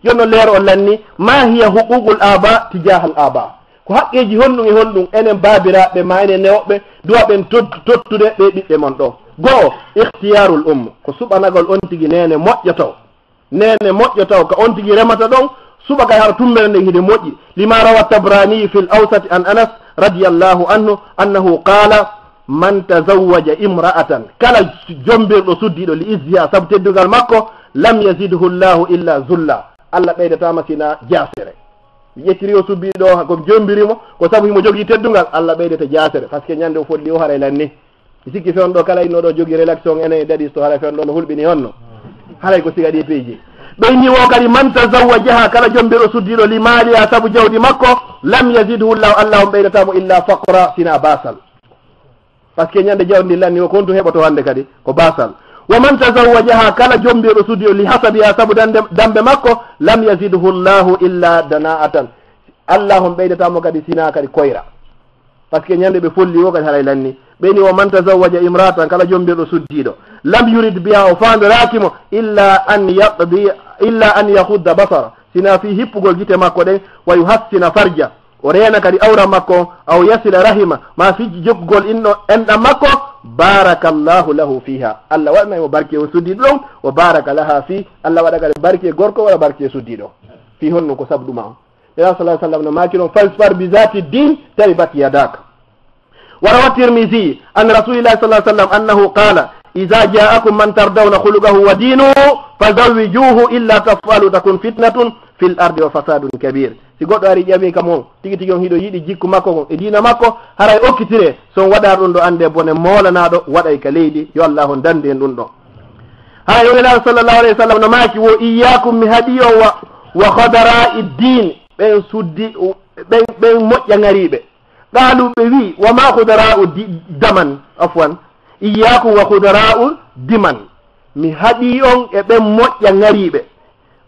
jonno leero o lanni ma hiya huququl aba tijahal aba, ko haqqeji honɗum e honɗum enen babiraɓe ma enen newoɓe duwa ɓen tottude ɓe ɓiɓɓe mon ɗo. goho ihtiyarul ko suɓanagol on tigui nene moƴƴo taw ka on tigui remata ɗon suɓa kay hara tummere nde hide moƴƴi. lima rawa tabrani fi l awsati an anas radiallahu anhu annahu qala man tazawwaja imra'atan, kala jombirɗo suddiɗo li izziha saabu teddugal makko, lam yazidhu llahu illa zulla, allah ɓeydatama sina jasere. ƴettiri o subbiɗo ko jombirimo ko saabu himo jogui teddugal, allah ɓeydata jasere par ce que ñande o folli o haray lanni sikki fewno ɗo kala innoɗo jogui rélaction enen daɗis to haray fewno ɗo no hulɓini honno haray ko sigaɗi peeji ɓeyni o kadi man tazawwajaha, kala jombirɗo suddiɗo li maaliha saabu jawdi makko, lam yazidhu llahu, allah on ɓeydatamo illa faqra sina basal, par ce que ñande jawdi lanni o kontu heɓoto hande kadi ko basal. wa man tazawwajaha, kala jombirɗo suddiɗo li hasabiha saabu dambe makko, lam yazidhu llahu illa dana'atan, allah on ɓeydatamo kadi sina kadi koyra, par ce que ñande ɓe folli o kadi haray lanni. ɓeyni wa man tazawwaja imratan, kala jombirɗo suddiɗo, lam yurid biha, o fandorakimo illa an yahudda basara, sina fi hippugol guite makko ɗen, wa yuhassina farja, o reena kadi awra makko, aw yasila rahima, ma fiji joggugol enɗam makko, barakallahu lahu fiha, allah waɗanaymo barke o suddiɗo ɗon, o baraka laha fi, allah waɗa kadi barke gorko wala barke suddiɗo fi honno ko sabu ɗuma on. ela sa sallam no maki ɗon fasfar bi zati din taribat yadaka. وروى الترمذي عن رسول الله صلى الله عليه وسلم أنه قال إذا جاءكم من ترضون خلقه ودينه فزوجوه إلا تفعلوا تكن فتنة في الأرض وفساد كبير. si goɗɗo ari ƴami kam on tigi tigi on hiɗo yiɗi jikku makko kon e dina makko, haray okkitire son waɗa ɗum ɗo ande bone molanaɗo waɗay ka leydi, yo allah on dandi en ɗum ɗo. haray yonelaɗo sallllahu alayhi wa sallam no maki wo iyakum mi haɗi o wa khadara'i din, ɓen suddi ɓen moƴƴangariɓe. قالوا بي وما خضراء دمن عفوا إياكم وخضراء دمن mi haɗi on e ɓen moƴƴa ngariɓe.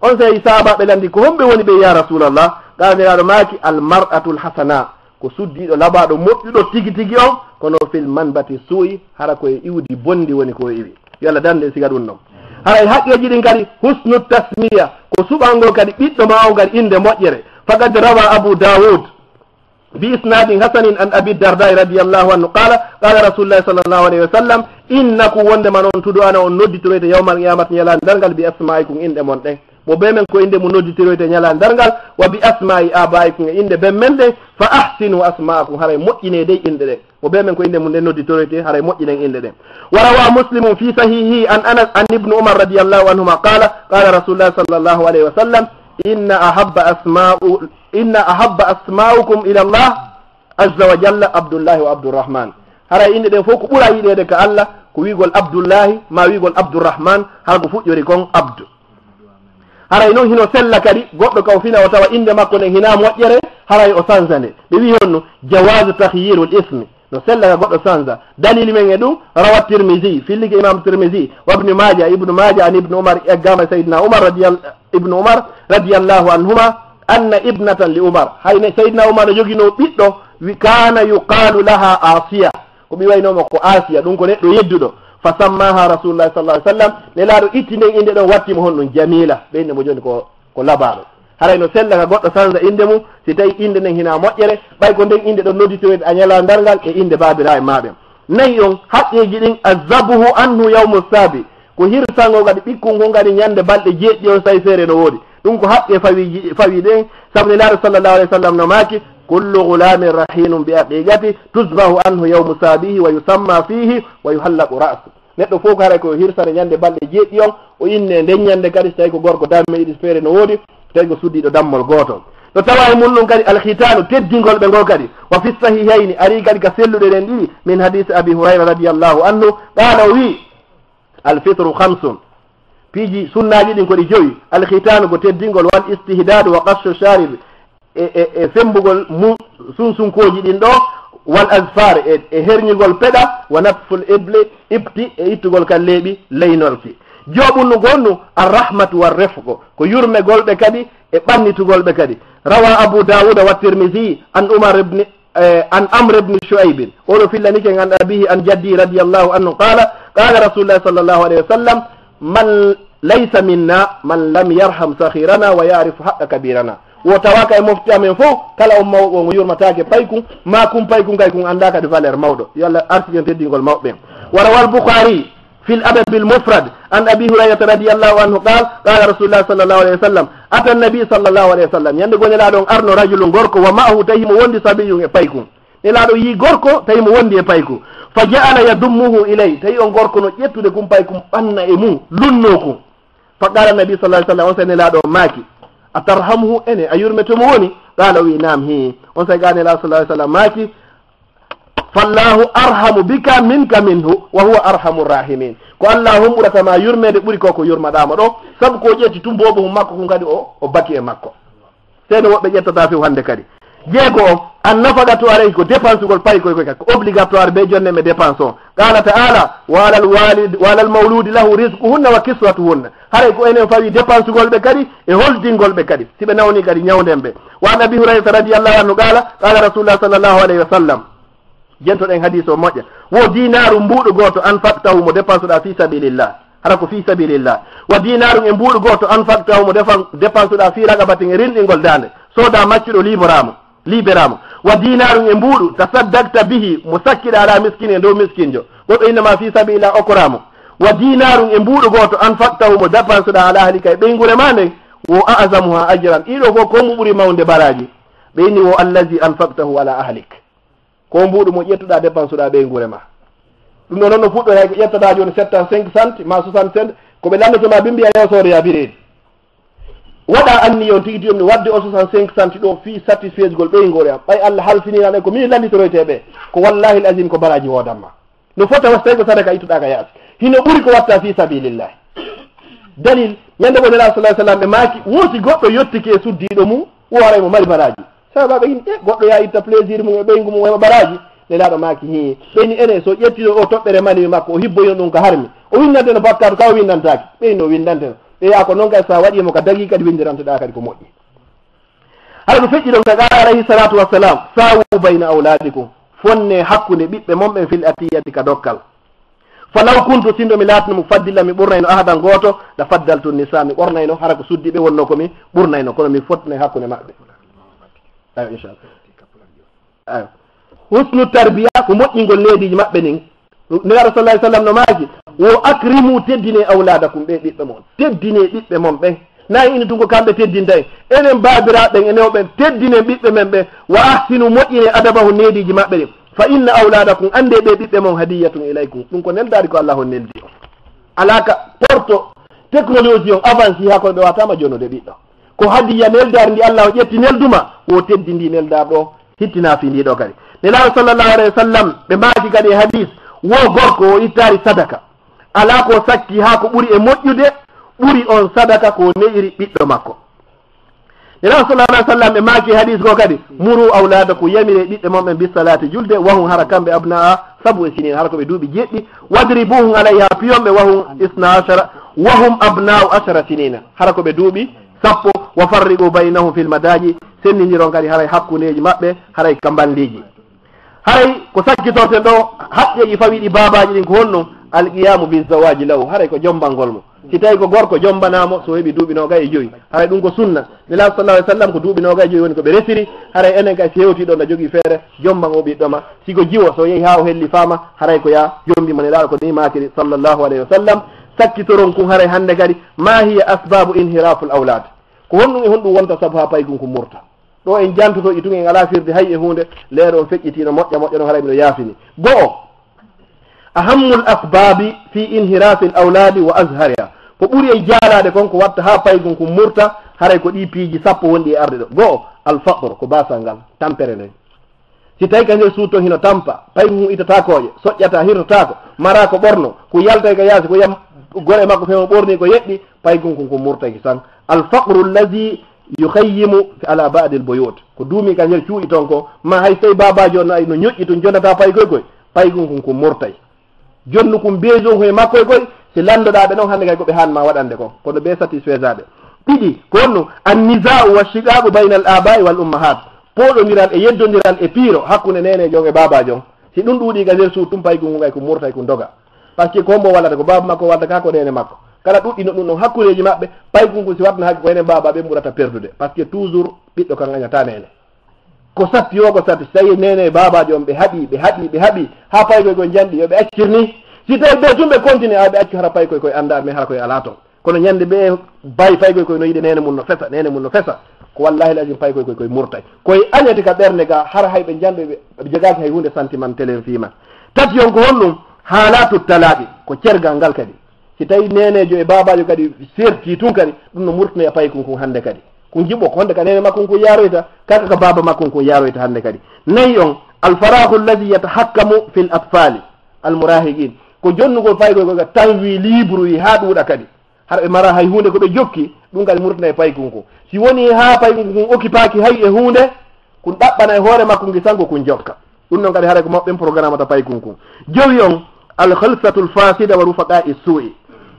on sayi sahaba ɓe landi ko homɓe woni ɓe ya rasulallah, ganiraɗo maki almar'atu lhasana, ko suddiɗo labaɗo moƴƴuɗo tigi tigi on, kono fil manbati suuyi, hara koye iwdi bondi woni ko iwi, yo allah dande siga ɗum ɗon. haray haqqeji ɗin kadi husnu tasmiya, ko suɓango kadi ɓiɗɗo ma on kadi inde moƴƴere. faqad rawa abu daoud بإسناد حسن عن أبي الدرداء رضي الله عنه قال قال رسول الله صلى الله عليه وسلم إنكم وندما ننتدو أنا ونودي يوم القيامة يلا ندرغل بأسمائكم إن دمونتين وبمن كو إن منودي ترويت يلا ندرغل وبأسماء آبائكم إن بمن فأحسنوا أسماءكم هراي موئني دي إن دي وبمن كو إن منودي ترويت هراي موئني إن دي. وروى مسلم في صحيحه عن أنس عن ابن عمر رضي الله عنهما قال قال رسول الله صلى الله عليه وسلم إن أحب أسماؤكم إلى الله عز وجل عبد الله وعبد الرحمن. هرا إن دين فوق بولا يدي دك الله كو يقول عبد الله ما يقول عبد الرحمن هرا فوق يريكون عبد. هرا إنه هنا سلا كري قد كوفينا وتوا إن ما كنا هنا موجرة هرا يأسانزني بيقولون جواز تخيير الاسم نسلا قد أسانزا دليل من يدو روى الترمذي في اللي إمام الترمذي وابن ماجه عن ابن عمر أقام سيدنا عمر ابن عمر رضي الله عنهما أن ابنة لعمر هاي سيدنا عمر يجينو بيتو كان يقال لها آسيا وبيوينو مكو آسيا دونكو نيدو يددو فسماها رسول الله صلى الله عليه وسلم للارو إتنين إندي دون واتي مهنون جميلة بين مجوني كو لبارو haray no sella ka goɗɗo sanza inde mum si tawi inde nden hina moƴƴere ɓay ko nden inde ɗon nodditoyde a ñala dargal e inde babira e maɓe. nayi on haqqeji ɗin azabuhu anhu yawmu sabi, ko hirsango kadi ɓikkun ko kadi ñande balɗe jeeɗɗi on sayi feere no woodi ɗum ko haqqe fawi ɗen sabu nelaɗo sallllahu alayhi wa sallam no maaki kullu gulamin rahinum bi aqiqati tusbahu anhu yawmu sabihi wa yusamma fihi wa yuhallaqu ra'su. neɗɗo fof ko haray ko hirsane ñande balɗe jeeɗɗi on o inne nden ñande kadi so tawi ko gorko damme ɗiɗi feere no woodi tawi ko suddiɗo dammol goto to tawa e mum ɗum kadi alkhitanu teddingol ɓe ngo kadi wa fi sahihayni ari kadi ka selluɗe ɗen ɗiɗi min hadise abi hurayra radiallahu anhu qala o wi alfitru hamsun piiji sunnaji ɗin koɗi joyi alkhitanu ko teddingol wal istihdadu wa qassu sharib e fembugol sunsunkoji ɗin ɗo wal asfar e herñigol peɗa wa natful ibti e ittugol kan leeɓi leynolki joɓunnu gonnu arrahmatu warrefqo ko yurmegolɓe kadi e ɓannitugolɓe kadi. rawa abu dawuda wa tirmisi an amr ibni shuaibin oɗo fillaniken an abihi an jaddi radiallahu anhu qala qala rasulullah sallllahu alayhi wa sallam man laysa minna man lam yarham sahirana wa yarifu haqqa kabirana wo tawaka e mofti amen fof kala on mawɗo mo yurmatake paykum ma kum paykum kay kum anda kadi valeur mawɗo yo allah artigen teddingol mawɓe warawal boukhari في الأدب المفرد عن أبي هريرة رضي الله عنه قال قال رسول الله صلى الله عليه وسلم أتى النبي صلى الله عليه وسلم يندقون لا دون أرنو رجل غوركو ومعه تيم وندي صبي يبايكو لا دون يغوركو تيم وندي يبايكو فجعل يضمه إليه تيم غوركو يتو دكم بايكو أن إمو لنوكو فقال النبي صلى الله عليه وسلم وسن لا دون ماكي أترحمه أني أيرمتموني قال وي نعم هي وسن قال الله صلى الله عليه وسلم ماكي fallahu arhamu bika minka minhu wa huwa arhamu rahimin ko allah humɓurata ma yurmede ɓuuri koko yurmaɗama ɗo saabu ko ƴetti tumboɓe mum makko ko kadi o baki e makko seno woɓɓe ƴettata few hande kadi jeego o an nafagatu alayhi ko dépense ugol payi koy kadi ko obligatoire ɓe jonne me dépense o qala taala walal mawludi lahu risquhunna wa kiswatuhunna haray ko enen fawi dépense ugol ɓe kadi e holdingol ɓe kadi siɓe nawni kadi ñawden ɓe wa an abi hurayrata radiallahu anhu qala rasulullah sallllahu alayhi wa sallam jentoɗen hadis o moƴƴa wo dinaru mbuɗo goto anfaqtahu mo dépense ɗa fi sabilillah hara ko fi sabilillah wa dinaru e mbuɗo goto anfaqtahu mo dépense ɗa fi ragabatin e rinɗingol dande soda maccuɗo libéramo wa dinaru e mbuɗo tasaddakta bihi mo sakkiɗa ala miskine e dow miskinjo goɗɗo innama fi sabilillah okoramo wa dinaru e mbuɗo goto anfaqtahu mo dépense ɗa ala halika e ɓeygure ma nden wo azamuha ajran ɗiɗo fof ko mu ɓuuri mawde baraji ɓe inni wo allazi anfaqtahu ala ahlik ko mbuɗu mo ƴettuɗa dépense uɗa ɓe guure ma ɗum ɗo noon no fuɗɗo ko ƴettata joni 75 cent ma 60 cent koɓe landotoma bimbi a yewsore ya bireedi waɗa anni yon tigui tiyomni wadde o 65 cent ɗo fi satisfaise gol ɓeygore am ɓay allah halfininaɗen ko mini landitoroyteɓe ko wallahi l azim ko baraji wodanma no fota was tawi ko sadaka ittuɗa ka yaasi hino ɓuuri ko watta fi sabilillahi dalil ñande go nela salah sallam ɓe maaki wooti goɗɗo yettiki e suddiɗo mum wooraymo mari baraji sabaɓe in goɗɗo ya itta plaisir mum e ɓeygu mum ema baraji nelaɗo maki hi ɓeyni ene so ƴettiɗo o toɓɓere manimi makko o hibboyno ɗum ko harmi o windante no bakkatu ka o windantaki ɓeyni o windanteno ɓeya ko noon kay sa waɗimo ka dagui kadi windiranteɗa kadi ko moƴƴi haɗa ko feƴƴi ɗon ka qala alayhi salatu wassalam sawu bayna awladikum fonne hakkude ɓiɓɓe momɓen fil atiyati ka dokkal falaw kuntu sindo mi latno mo faddilla mi ɓurnayno ahadan goto la faddaltu nisa mi ɓornayno hara ko suddiɓe wonno komi ɓurnayno kono mi fotne hakkude maɓɓe ayo inchallah ayo husnu tarbiya ko moƴƴingol leediji maɓɓe nin nelaɗo sallah sallam no maaki wo akrimu teddine awladakum ɓe ɓiɓɓe mon teddine ɓiɓɓe mon ɓen nayi ini tunko kamɓe teddinta en enen babiraɓen e newɓen teddine ɓiɓɓe men ɓe wa ahsinu moƴƴine adabahu neediji maɓɓe ɗin fa inna awladakum ande ɓe ɓiɓɓe mon hadiyatun ilaykum ɗum ko neldari ko allah on neldi o alaka porto technologie on avance ha koɓe watama jonude ɓiɗɗo ko hadiya neldari ndi allah o ƴetti nelduma wo teddi ndi neldar ɗo hittina fi ndiɗo kadi nelaɗo sallllahu alayhi wa sallam ɓe maaki kadi e hadis wo gorko o ittari sadaka ala ko sakki ha ko ɓuuri e moƴƴude ɓuuri on sadaka ko neiri ɓiɗɗo makko nelaɗo sallallahu alayhi wa sallam ɓe maaki hadis ko kadi muru awladakum yamire ɓiɓɓe momɓe bisalati julde wahum hara kamɓe abnaa sabu e sinin hara koɓe duuɓi jeɗɗi wadribuhum alayha piyomɓe wahum isna achara wahum abnau achara sinina hara koɓe duuɓi sappo wa farriqu baynahum fil madaji sennidiron kadi haray hakkuneji maɓɓe haray kamballiji haray ko sakkitorten ɗo haqqeji fawiɗi babaji ɗin ko honno alqiyamu bizawaji law haray ko jombangol mo si tawi ko gorko jombanamo so heeɓi duuɓi noga e joyyi haray ɗum ko sunna nelaɗo sallah alih sallam ko duuɓi noga e joyyi woni koɓe resiri haray enen kay si hewtiɗo no jogui feere jomban o ɓiɗɗoma siko jiwo so yeehi ha o helli fama haray ko ya jombimo nelaɗo ko ni makiri sallllahu alayhi wa sallam sakkitoron kum haray hande kadi ma hiya asbabu inhirafu l awlad ko honɗum e honɗum wonta saabu ha paygum ko murta ɗo en jantoto itun en ala firde hay e hunde leero on feƴƴitino moƴƴa ɗon haray miɗo yaafini go'o ahammul asbabi fi inhirafi l awladi wa azhariha ko ɓuuri e jaalade kon ko watta ha paygum ko murta haray ko ɗi piiji sappo wonɗi e arde ɗo go'o alfaqre ko basal ngal tampere nden si tawi ka nder suuto hino tampa paygum mum itatakoje soƴƴata hirtotako mara ko ɓorno ko yaltay ko yaasi ko yam gore makko femo ɓorni ko yeɗɗi paygum kon ko murtaki tan alfaqru allazi yukhayyimu ala ba'd al-buyut ko duumi ka nder cuuɗi ton ko ma hay sey babaji on ay no ñoƴƴi tun jondata paygoy paygum kon ko murtay jonnu kum beejon koye makkoy koy si landoɗa ɓe noon hannde kay koɓe hanma waɗande ko kono ɓe satisfaisaɓe ɗiɗi ko honno annizau wa shiqaqu bayna al abai wal ummahat poɗodiral e yeddodiral e piiro hakkude nenejon e babajon si ɗum ɗuuɗi ka nder suuɗ tum paygum ko gay ko murtay ko doga par ce que ko mbo wallata ko baba makko wadda ka ko nene makko kala ɗuɗɗino ɗum ɗon hakkuleji maɓɓe paygungu si watna hakke ko enen baba ɓe ɓurata perdude par ce que toujours ɓiɗɗo kan gañata nene ko satti yo ko satti so tawi nene babaji on ɓe haaɓi ha paykoy koye janɗi yoɓe accirni si tawi ɓe tum ɓe continue ɓe accu hara paykoy koye anda mais hara koye ala toon kono ñande ɓe bayi paykoy koye no yiɗi nene mum no fesa ko wallahi lazim paykoy koye murtay koye añete ka ɓerde ga hara hay ɓe janɗo ɓe jogaki hay hunde sentimentel en fiima tati yon ko honɗum haalatu talaɓi ko cergal ngal kadi si tawi nenejo e babajo kadi serti tun kadi ɗum no murtana e paykunkum hande kadi ko jiɓɓo ko honde ka nene makko ko yaroyta kaka ka baba makko ko yaroyta hande kadi nayi on alfarahu alladi yatahakkamu fi l atfali almurahigin ko jonnugol paykoy koga tan wi libre wi ha ɗuuɗa kadi haɗa ɓe mara hay hunde koɓe jokki ɗum kadi murtana e paykunko si woni ha paykunko kun occupaki hay e hunde kun ɗaɓɓana e hoore makko ngi sanko kun jokka ɗum noon kadi haɗa ko maɓɓen programme ata paykunko jowi on alhalsatu lfasida wa rufaka e suu'i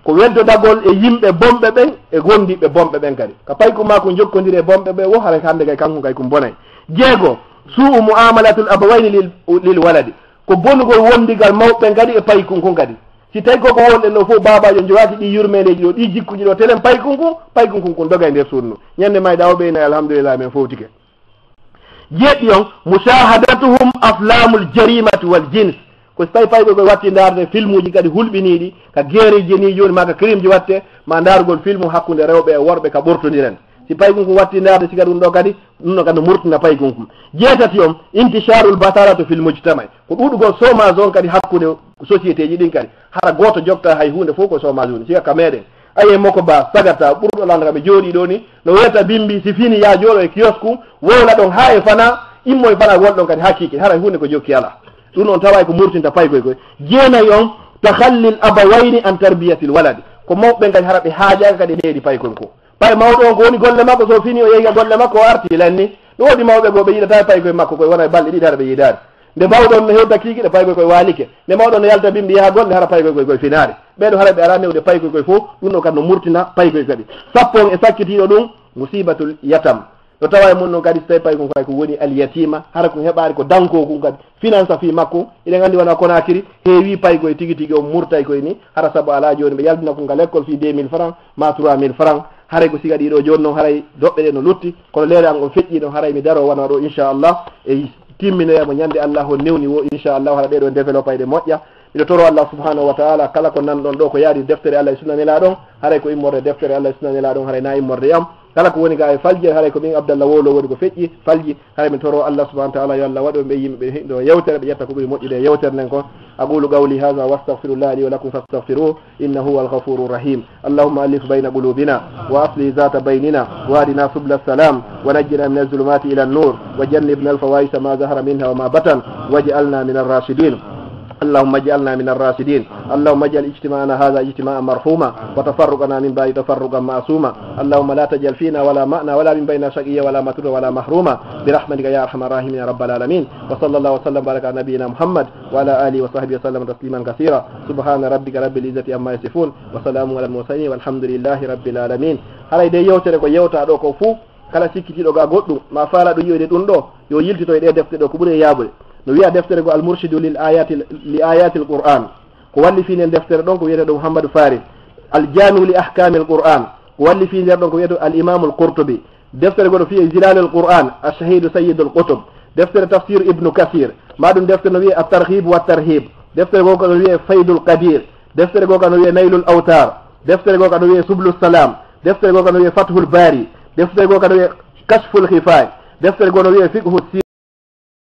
ko weddodagol e yimɓe bomɓe ɓen e gondiɓe bomɓe ɓen kadi ka payku ma ko jokkodiri e bomɓe ɓe wo hara hande kay kanko kay ko bonay jeego suu muamalatul abawayni lil waladi ko bonugol wondigal mawɓen kadi e paykunkon kadi si tawi koko wonɗen ɗo fof babajo jowaki ɗi yurmeneji ɗo ɗi jikkuji ɗo telen paykunkon kon doga e nder suudu ñande mayɗa o ɓeyna alhamdulillah min fowtike jeeɗɗi on mushahadatuhum aflamul jarimati wal jins ko so tawi paykoy koye watti darde film uji kadi hulɓiniɗi ka guerreji ni joni ma ka crime ji watte ma darugol film hakkude rewɓe e worɓe ka ɓortodiren si paykunkum watti darde siga ɗum ɗo kadi ɗum ɗo kadi murtina paykunkum jeetati on inticharul bataratu fil mujtama ko ɗuɗugol chômage on kadi hakkude société ji ɗin kadi hara goto jokta hay hunde fof ko chômage uni siga ka meɗen aye moko ba sagata ɓurɗo landa kaɓe jooɗi ɗo ni no wiyata bimbi si fini ya jooɗo e kiosque wowla ɗon ha e fana immo e fana wonɗon kadi ha kiiki hara hunde ko jokki ala ɗum on tawa ko murtinta paykoy koy jeenayi on tahallil abawayni an tarbiyatil waladi ko mawɓe kadi hara ɓe haajaka kadi heedi paykoy ko pay mawɗo on ko woni golle makko so fini o yehiga golle makko o arti lanni ɗo woodi mawɓe goo ɓe yiɗata paykoye makko koye wona e balɗe ɗiɗi hara ɓe yiidaari nde mawɗon no hewta kiikiɗe paykoye koye waalike nde mawɗon no yalta bimbi yaha golle hara paykoye koye finaari ɓeɗo hara ɓe ara newde paykoye koye fof ɗum ɗo kadi no murtina paykoye kadi sappo on e sakkitiɗo ɗum musibatul yatam ɗo tawa e mum noon kadi so tawi payko kay ko woni alyatima hara ko heɓari ko danko kum kadi finance fi makko iɗen andi wona Conakry heewi paykoye tigui tigui o murtay koye ni hara saabu ala joni ɓe yaldina ko ngal école fi 2000 francs ma 3000 francs haray ko siga ɗiɗo joni noon haray doɓɓe ɗe no lutti kono leere an o feƴƴi ɗon haray mi daro wona ɗo inchallah e timminoyamo ñande Allah o newni wo inchallah hara ɓeɗo développé ɗe moƴƴa miɗo toro Allah subhanahu wa ta'ala kala ko nanɗon ɗo ko yaadi deftere Allah e sunanila ɗon haray ko immorde deftere Allah e sunanila ɗon haray na immorde yam kala ko woni ga e falji haray ko min Abdallah Wolo woni ko feƴƴi falji haray mi toro Allah subhanahu wa ta'ala yo Allah waɗo ɓe yimɓe ɗo yewtere ɓe ƴetta ko ɓuri moƴƴude e yewtere nden kon aqulu qawli hadha wa astaghfirullah li wa lakum fastaghfiruhu innahu huwal ghafurur rahim allahumma alif bayna qulubina wa asli zata baynina wa adina subla salam wa najjina min az-zulumati ila an-nur wa jannibna al-fawahisha ma zahara minha wa ma batan waj'alna min ar-rashidin اللهم اجعلنا من الراشدين اللهم اجعل اجتماعنا هذا اجتماعا مرحوما وتفرقنا من بعد تفرقا معصوما اللهم لا تجعل فينا ولا معنا ولا من بين شقيا ولا مترودا ولا محروما برحمتك يا ارحم الراحمين يا رب العالمين وصلى الله وسلم وبارك على نبينا محمد وعلى اله وصحبه وسلم تسليما كثيرا سبحان ربك رب العزه عما يصفون وسلام على المرسلين والحمد لله رب العالمين haray de yewtere ko yewta ɗo ko fuu kala sikkitiɗo ga goɗɗum ma faala ɗo yiyoyde ɗum ɗo yo yiltito e ɗe defte ɗo ko ɓuuri e yaabude no wiya deftere ko almurshidu li ayati l qur'an ko walli fi nden deftere ɗon ko wiyete ɗo Mouhamadou Faris aljamiu li ahkami l qur'an ko walli fi nder ɗon ko wiyete al imamu l Qurtubi deftere goɗo fiye zilalul qur'an achahidu sayyidu l qutub deftere tafsir ibnu kasir maɗum deftere no wiye at-tarhib wa tarhib deftere goo kano wiye faydul qadir deftere goo kano wiye naylul awtar deftere goo kano wiye sublu salam deftere goo kano wiye fathul bari deftere goo kano wiye kashful khifay deftere goo no wiye fiqhu